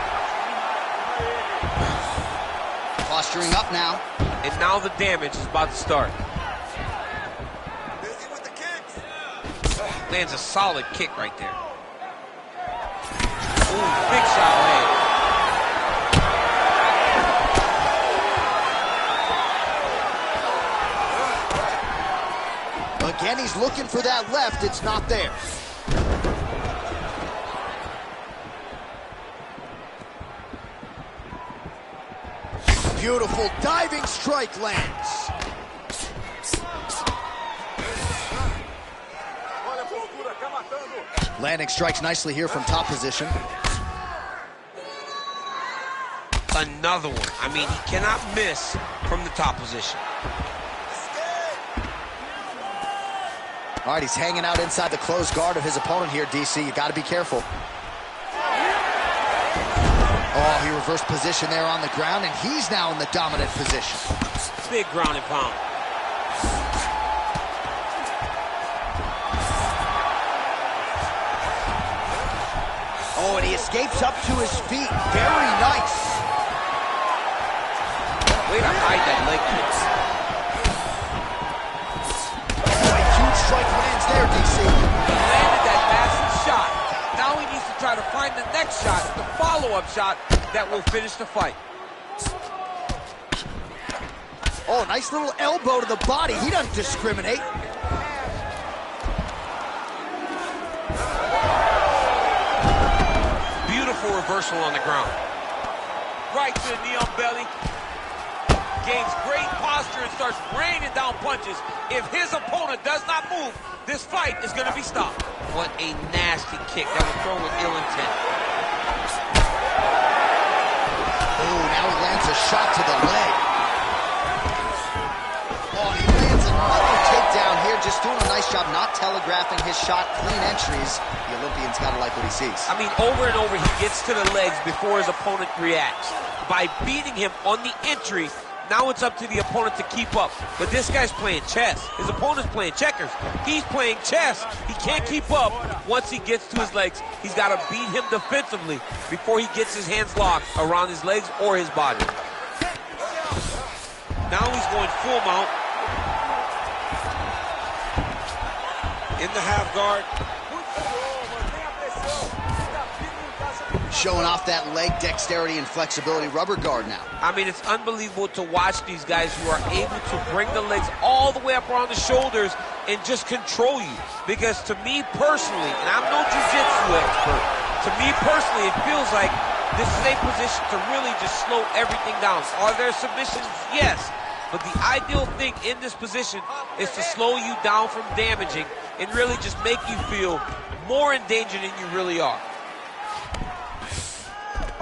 Posturing up now. And now the damage is about to start. Lands a solid kick right there. Ooh, big shot land. Again, he's looking for that left. It's not there. Beautiful diving strike lands. Landing strikes nicely here from top position. Another one. I mean, he cannot miss from the top position. All right, he's hanging out inside the closed guard of his opponent here, DC. You got to be careful. Oh, he reversed position there on the ground, and he's now in the dominant position. Big ground and pound. Oh, and he escapes up to his feet. Very nice. Way to hide that leg kick. Oh, a huge strike lands there, DC. He landed that massive shot. Now he needs to try to find the next shot, the follow-up shot that will finish the fight. Oh, nice little elbow to the body. He doesn't discriminate. Beautiful reversal on the ground. Right to the knee on belly. Gains great posture and starts raining down punches. If his opponent does not move, this fight is going to be stopped. What a nasty kick that was thrown with ill intent. Oh, now he lands a shot to the leg. Oh, and he lands another takedown here, just doing a nice job not telegraphing his shot. Clean entries. The Olympian's got to like what he sees. I mean, over and over, he gets to the legs before his opponent reacts. By beating him on the entry, now it's up to the opponent to keep up. But this guy's playing chess. His opponent's playing checkers. He's playing chess. He can't keep up once he gets to his legs. He's got to beat him defensively before he gets his hands locked around his legs or his body. Now he's going full mount. In the half guard. Showing off that leg dexterity and flexibility. Rubber guard now. I mean, it's unbelievable to watch these guys who are able to bring the legs all the way up around the shoulders and just control you. Because to me personally, and I'm no jiu-jitsu expert, to me personally, it feels like this is a position to really just slow everything down. Are there submissions? Yes. But the ideal thing in this position is to slow you down from damaging and really just make you feel more in danger than you really are.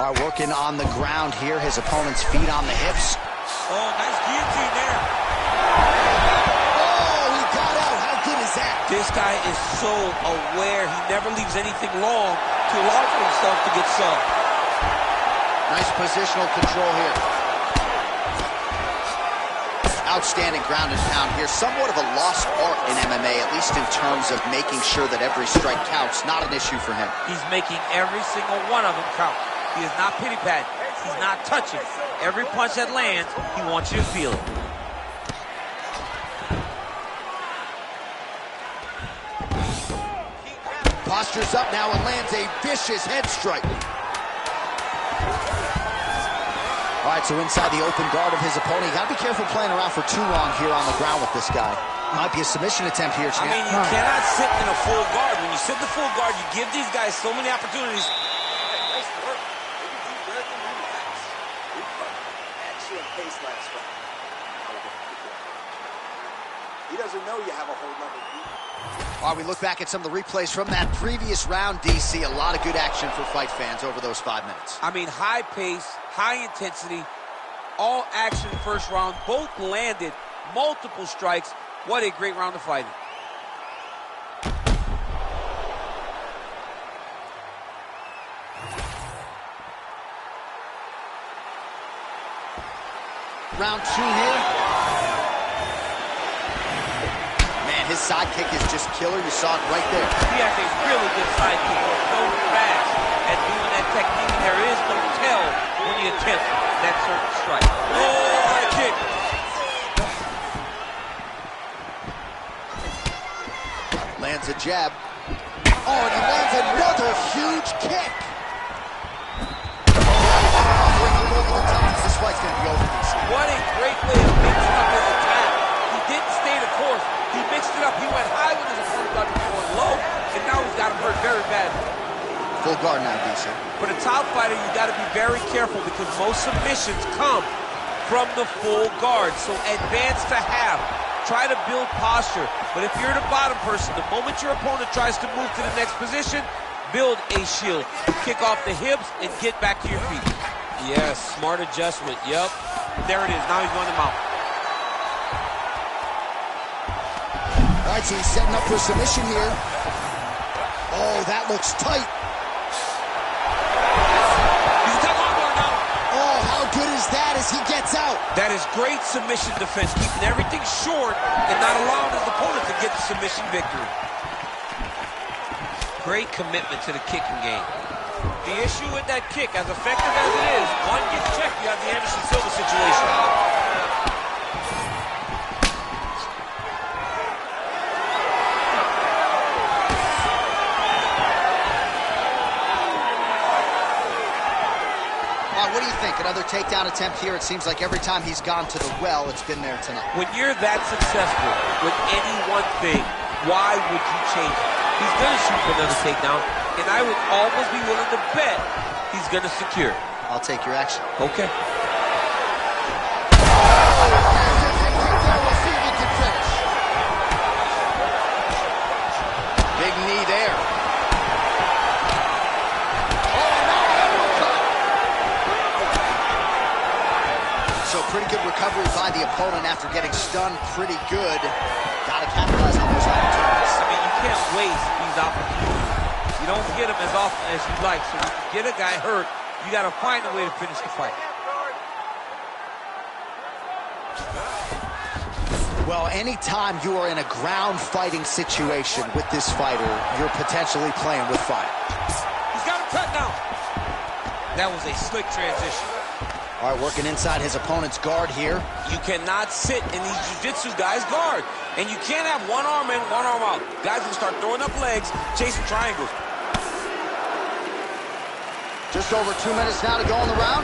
All right, working on the ground here. His opponent's feet on the hips. Oh, nice guillotine there. Oh, he got out. How good is that? This guy is so aware. He never leaves anything long to allow for himself to get subbed. Nice positional control here. Outstanding ground and pound here. Somewhat of a lost art in MMA, at least in terms of making sure that every strike counts. Not an issue for him. He's making every single one of them count. He is not pity-patting. He's not touching. Every punch that lands, he wants you to feel it. Postures up now and lands a vicious head strike. All right, so inside the open guard of his opponent. You gotta be careful playing around for too long here on the ground with this guy. Might be a submission attempt here, champ. I mean, you cannot sit in a full guard. When you sit in the full guard, you give these guys so many opportunities. Nice work. Maybe deep breath and relax. Excellent pace last round. He doesn't know you have a whole nother beat. While we look back at some of the replays from that previous round, DC, a lot of good action for fight fans over those 5 minutes. I mean, high pace, high intensity, all action first round. Both landed multiple strikes. What a great round of fighting. Round 2 here. Man, his sidekick is just killer. You saw it right there. He has a really good sidekick. He's so fast at doing that technique, and there is no tell when he attempts that certain strike. Oh, high kick. Lands a jab. Oh, and he lands another huge kick. This fight's going to be over. What a great way of mixing up his attack. He didn't stay the course. He mixed it up. He went high when his opponent got him going low, and now he's got him hurt very badly. Full guard now, DC. For the top fighter, you got to be very careful because most submissions come from the full guard. So advance to half. Try to build posture. But if you're the bottom person, the moment your opponent tries to move to the next position, build a shield. Kick off the hips and get back to your feet. Yes, smart adjustment. Yep. There it is. Now he's going to mount. All right, so he's setting up for submission here. Oh, that looks tight. He's a tough armbar now. Oh, how good is that as he gets out? That is great submission defense, keeping everything short and not allowing his opponent to get the submission victory. Great commitment to the kicking game. The issue with that kick, as effective as it is, one gets checked, you have the Anderson Silva situation. What do you think? Another takedown attempt here. It seems like every time he's gone to the well, it's been there tonight. When you're that successful with any one thing, why would you change it? He's going to shoot for another takedown, and I would almost be willing to bet he's going to secure. I'll take your action. Okay. We'll see if he can finish. Big knee there. So pretty good recovery by the opponent after getting stunned pretty good. Got to capitalize on those opportunities. I mean, you can't waste these opportunities. You don't get them as often as you like. So if you get a guy hurt, you got to find a way to finish the fight. Well, anytime you are in a ground fighting situation with this fighter, you're potentially playing with fire. He's got him cut now. That was a slick transition. All right, working inside his opponent's guard here. You cannot sit in these jiu-jitsu guys' guard. And you can't have one arm in, one arm out. Guys will start throwing up legs, chasing triangles. Just over 2 minutes now to go in the round.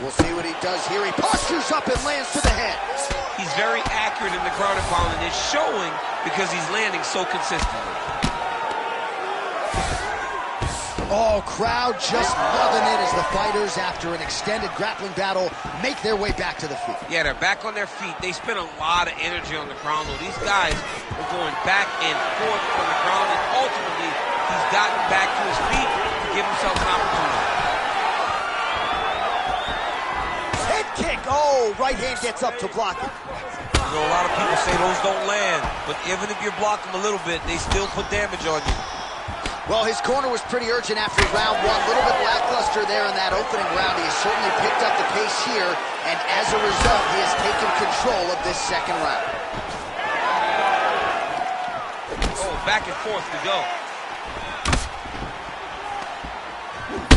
We'll see what he does here. He postures up and lands to the head. He's very accurate in the ground and pound, and it's showing because he's landing so consistently. Oh, crowd just loving it as the fighters, after an extended grappling battle, make their way back to the feet. Yeah, they're back on their feet. They spent a lot of energy on the ground, though. These guys were going back and forth on the ground, and ultimately, he's gotten back to his feet to give himself an opportunity. Head kick. Oh, right hand gets up to block it. You know, a lot of people say those don't land, but even if you're blocking a little bit, they still put damage on you. Well, his corner was pretty urgent after round one. A little bit lackluster there in that opening round. He has certainly picked up the pace here, and as a result, he has taken control of this second round. Oh, back and forth to go.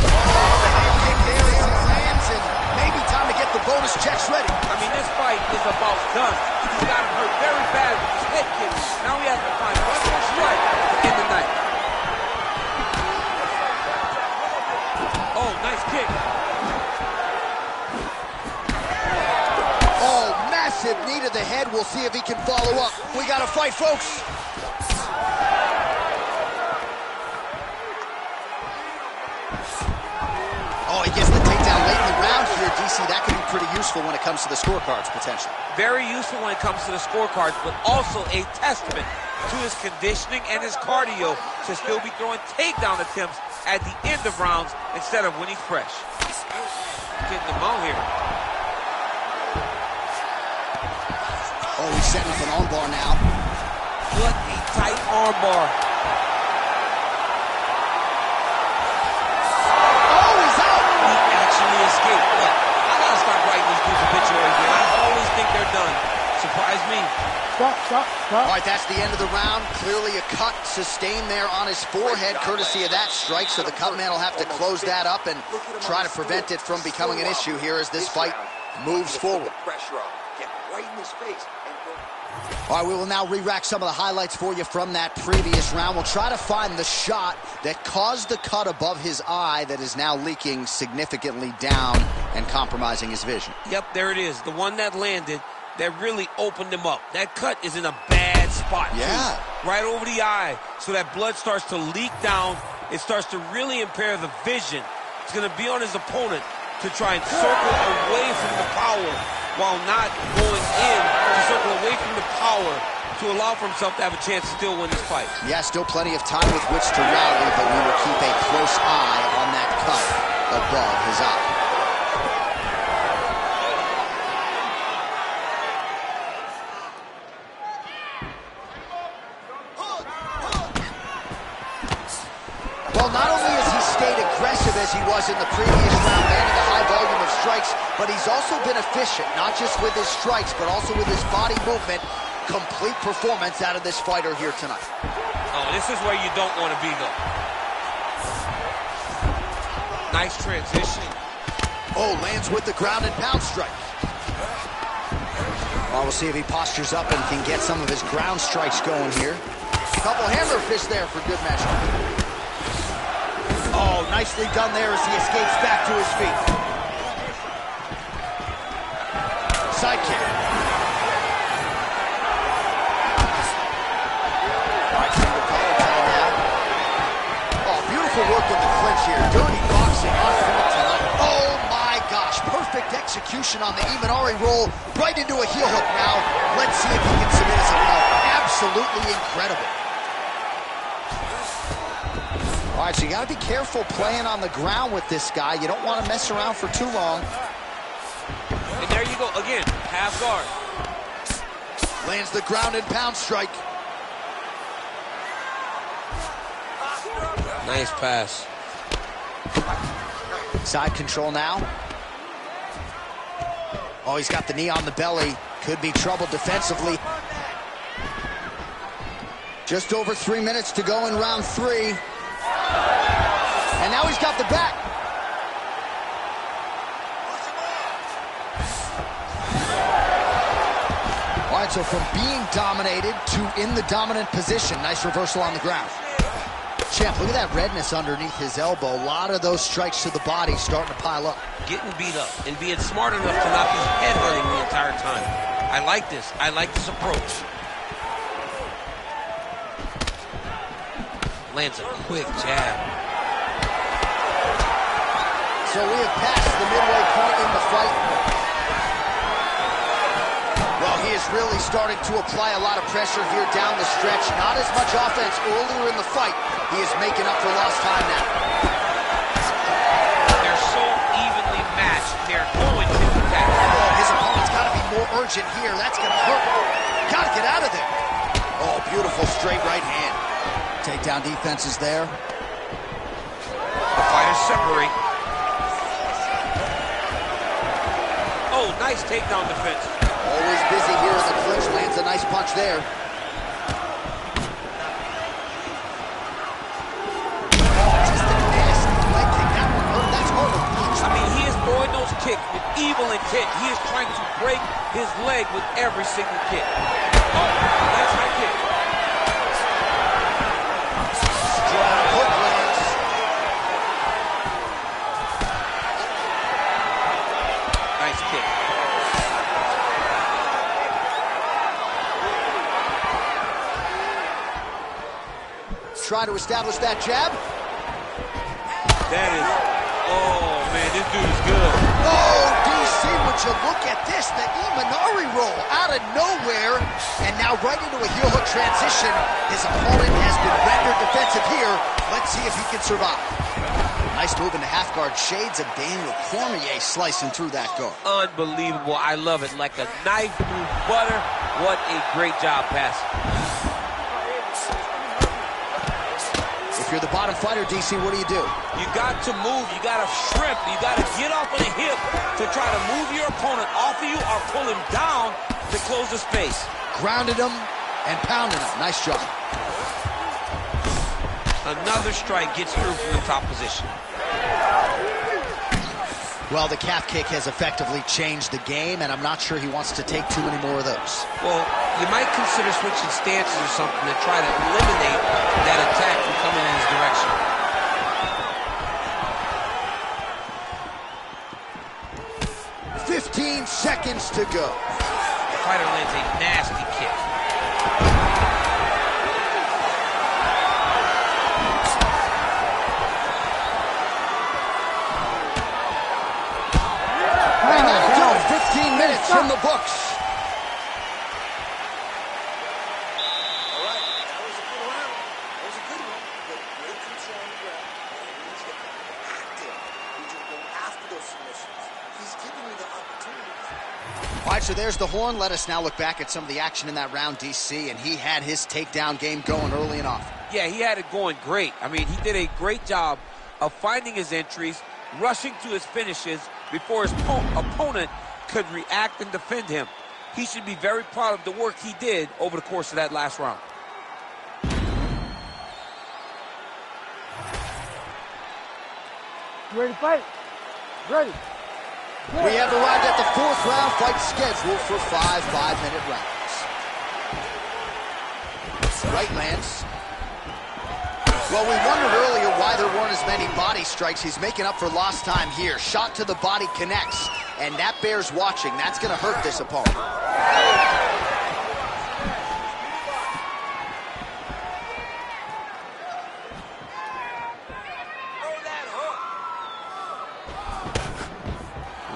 Kick there as he lands, and maybe time to get the bonus checks ready. I mean, this fight is about done. He's got him hurt very bad with his head kick. Now he has to find one more strike to end the kick. Oh, massive knee to the head. We'll see if he can follow up. We got to fight, folks. Oh, he gets the takedown late in the round here, DC. That could be pretty useful when it comes to the scorecards, potentially. Very useful when it comes to the scorecards, but also a testament to his conditioning and his cardio to still be throwing takedown attempts at the end of rounds instead of when he's fresh. Getting them out here. Oh, he's setting up an armbar now. What a tight armbar. Oh, he's out! He actually escaped. Look, I gotta start writing these dudes obituaries, man. I always think they're done. Surprise me. Stop. All right, that's the end of the round. Clearly a cut sustained there on his forehead, courtesy of that strike, so the cut man will have to close that up and try to prevent it from becoming an issue here as this fight moves forward. Pressure up. Get right in his face. All right, we will now re-rack some of the highlights for you from that previous round. We'll try to find the shot that caused the cut above his eye that is now leaking significantly down and compromising his vision. Yep, there it is. The one that landed that really opened him up. That cut is in a bad spot, yeah, too. Right over the eye, so that blood starts to leak down. It starts to really impair the vision. It's going to be on his opponent to try and circle away from the power while not going in to circle away from the power to allow for himself to have a chance to still win this fight. Yeah, still plenty of time with which to rally, but we will keep a close eye on that cut above his eye. Well, not only has he stayed aggressive as he was in the previous round, landing a high volume of strikes, but he's also been efficient, not just with his strikes, but also with his body movement. Complete performance out of this fighter here tonight. Oh, this is where you don't want to be, though. Nice transition. Oh, lands with the ground and pound strike. Well, we'll see if he postures up and can get some of his ground strikes going here. Couple hammer fists there for good measure. Oh, nicely done there as he escapes back to his feet. Side kick. All right, single collar tie now. Oh, beautiful work in the clinch here. Dirty boxing on point tonight. Oh my gosh, perfect execution on the Imanari roll. Right into a heel hook now. Let's see if he can submit his opponent. Absolutely incredible. All right, so you got to be careful playing on the ground with this guy. You don't want to mess around for too long. And there you go, again, half guard. Lands the ground and pound strike. Nice pass. Side control now. Oh, he's got the knee on the belly. Could be trouble defensively. Just over 3 minutes to go in round 3. And now he's got the back. All right, so from being dominated to in the dominant position. Nice reversal on the ground. Champ, look at that redness underneath his elbow. A lot of those strikes to the body starting to pile up. Getting beat up and being smart enough to not be headhunting the entire time. I like this. I like this approach. Lands a quick jab. So we have passed the midway point in the fight. Well, he is really starting to apply a lot of pressure here down the stretch. Not as much offense earlier in the fight. He is making up for lost time now. They're so evenly matched. They're going to attack. Oh, his opponent's got to be more urgent here. That's going to hurt. Got to get out of there. Oh, beautiful straight right hand. Takedown defense is there. The fighters separate. Oh, nice takedown defense. Always busy here in the clinch. Lands a nice punch there. Just a nasty leg kick. That one hurt. That's hard to reach. I mean, he is throwing those kicks with evil intent. He is trying to break his leg with every single kick. Oh, nice high kick. Strong hook lands. try to establish that jab. That is, oh man, this dude is good. Oh, DC, would you look at this? The Imanari roll out of nowhere. And now right into a heel hook transition. His opponent has been rendered defensive here. Let's see if he can survive. Nice move in the half guard. Shades of Daniel Cormier slicing through that guard. Unbelievable. I love it. Like a knife through butter. What a great job passing. If you're the bottom fighter, DC, what do? You got to move. You got to shrimp. You got to get off of the hip to try to move your opponent off of you or pull him down to close the space. Grounded him and pounded him. Nice job. Another strike gets through from the top position. Well, the calf kick has effectively changed the game, and I'm not sure he wants to take too many more of those. Well, you might consider switching stances or something to try to eliminate that attack from coming in his direction. 15 seconds to go. The fighter lands a nasty kick. And that'll do it. 15 minutes from the books. All right, that was a good round. That was a good one. But great control on the ground. And he's getting active. He's just going after those submissions. He's giving you the opportunities. All right, so there's the horn. Let us now look back at some of the action in that round, DC, and he had his takedown game going early and often. Yeah, he had it going great. I mean, he did a great job of finding his entries, rushing to his finishes before his opponent could react and defend him. He should be very proud of the work he did over the course of that last round. You ready to fight? Ready. We have arrived at the fourth round fight scheduled for 5 5-minute rounds. Right lands. Well, we wondered earlier why there weren't as many body strikes. He's making up for lost time here. Shot to the body connects, and that bears watching. That's going to hurt this opponent.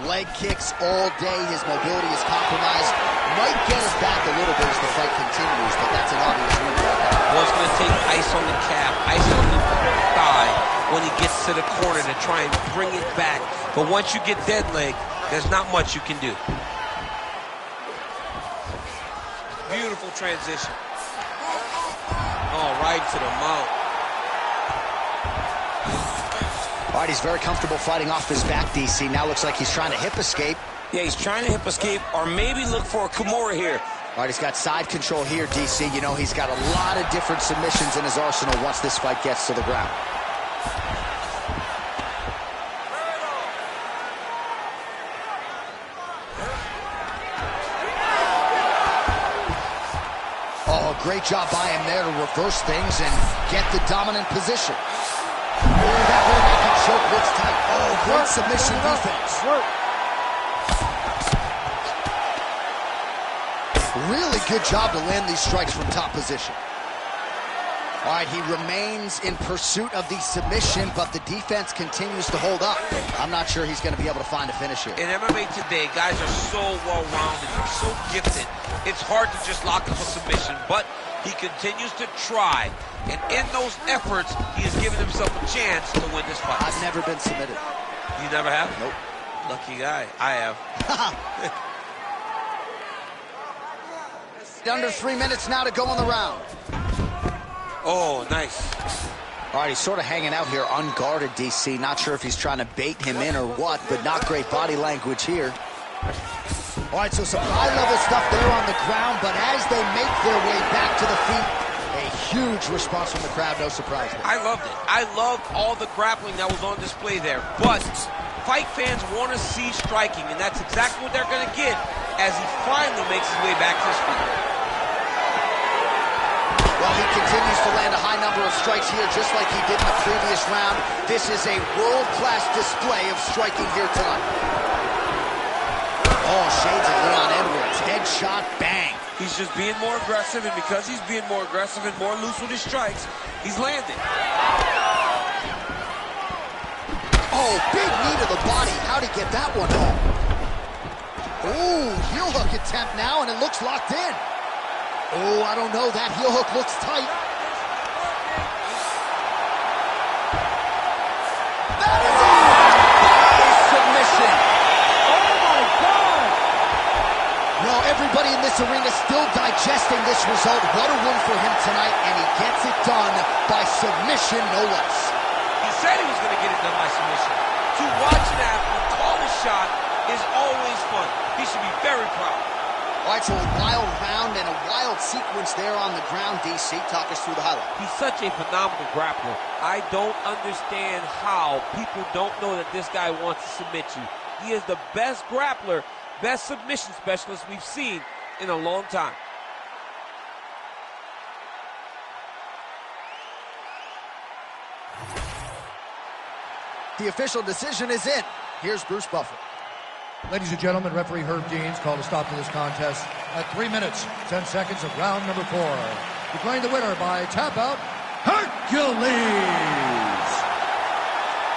Leg kicks all day. His mobility is compromised. Might get us back a little bit as the fight continues, but that's an obvious win right now. Well, it's going to take ice on the calf, ice on the thigh when he gets to the corner to try and bring it back. But once you get dead leg, there's not much you can do. Beautiful transition. Oh, right to the mount. All right, he's very comfortable fighting off his back, DC. Now looks like he's trying to hip escape. Yeah, he's trying to hip escape or maybe look for a Kimura here. All right, he's got side control here, DC. You know, he's got a lot of different submissions in his arsenal once this fight gets to the ground. Oh, great job by him there to reverse things and get the dominant position. Oh, that rear naked choke looks tight. Oh, great submission defense. Really good job to land these strikes from top position. All right, he remains in pursuit of the submission, but the defense continues to hold up. I'm not sure he's going to be able to find a finish here. In MMA today, guys are so well-rounded, they're so gifted. It's hard to just lock up a submission, but he continues to try. And in those efforts, he has given himself a chance to win this fight. I've never been submitted. You never have? Nope. Lucky guy. I have. Under 3 minutes now to go in the round. Oh, nice. All right, he's sort of hanging out here unguarded, DC. Not sure if he's trying to bait him in or what, but not great body language here. All right, so some high-level stuff there on the ground, but as they make their way back to the feet, a huge response from the crowd, no surprise there. I loved it. I loved all the grappling that was on display there, but fight fans want to see striking, and that's exactly what they're going to get as he finally makes his way back to his feet. Well, he continues to land a high number of strikes here, just like he did in the previous round. This is a world-class display of striking here tonight. Oh, shades of Leon Edwards. Headshot, bang. He's just being more aggressive, and because he's being more aggressive and more loose with his strikes, he's landing. Oh, big knee to the body. How'd he get that one home? Oh, heel hook attempt now, and it looks locked in. Oh, I don't know. That heel hook looks tight. That is it! Submission. Oh, my God! Well, everybody in this arena still digesting this result. What a win for him tonight, and he gets it done by submission, no less. He said he was going to get it done by submission. To watch an athlete call a shot is always fun. He should be very proud. All right, so a wild round and a wild sequence there on the ground, DC. Talk us through the highlight. He's such a phenomenal grappler. I don't understand how people don't know that this guy wants to submit you. He is the best grappler, best submission specialist we've seen in a long time. The official decision is in. Here's Bruce Buffer. Ladies and gentlemen, referee Herb Deans called a stop to this contest at 3 minutes, 10 seconds of round number 4. Declaring the winner by tap out, Hercules!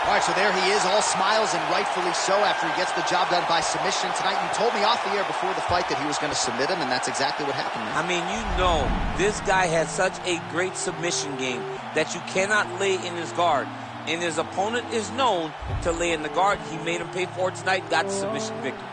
All right, so there he is, all smiles and rightfully so after he gets the job done by submission tonight. You told me off the air before the fight that he was going to submit him, and that's exactly what happened, man. I mean, you know, this guy has such a great submission game that you cannot lay in his guard. And his opponent is known to lay in the guard. He made him pay for it tonight and got the submission victory.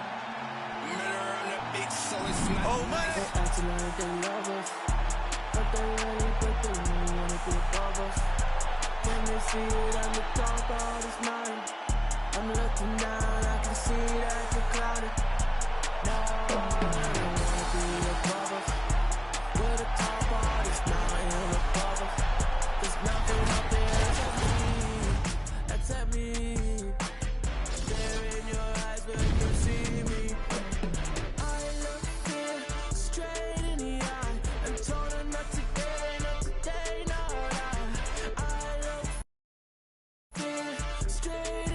Straight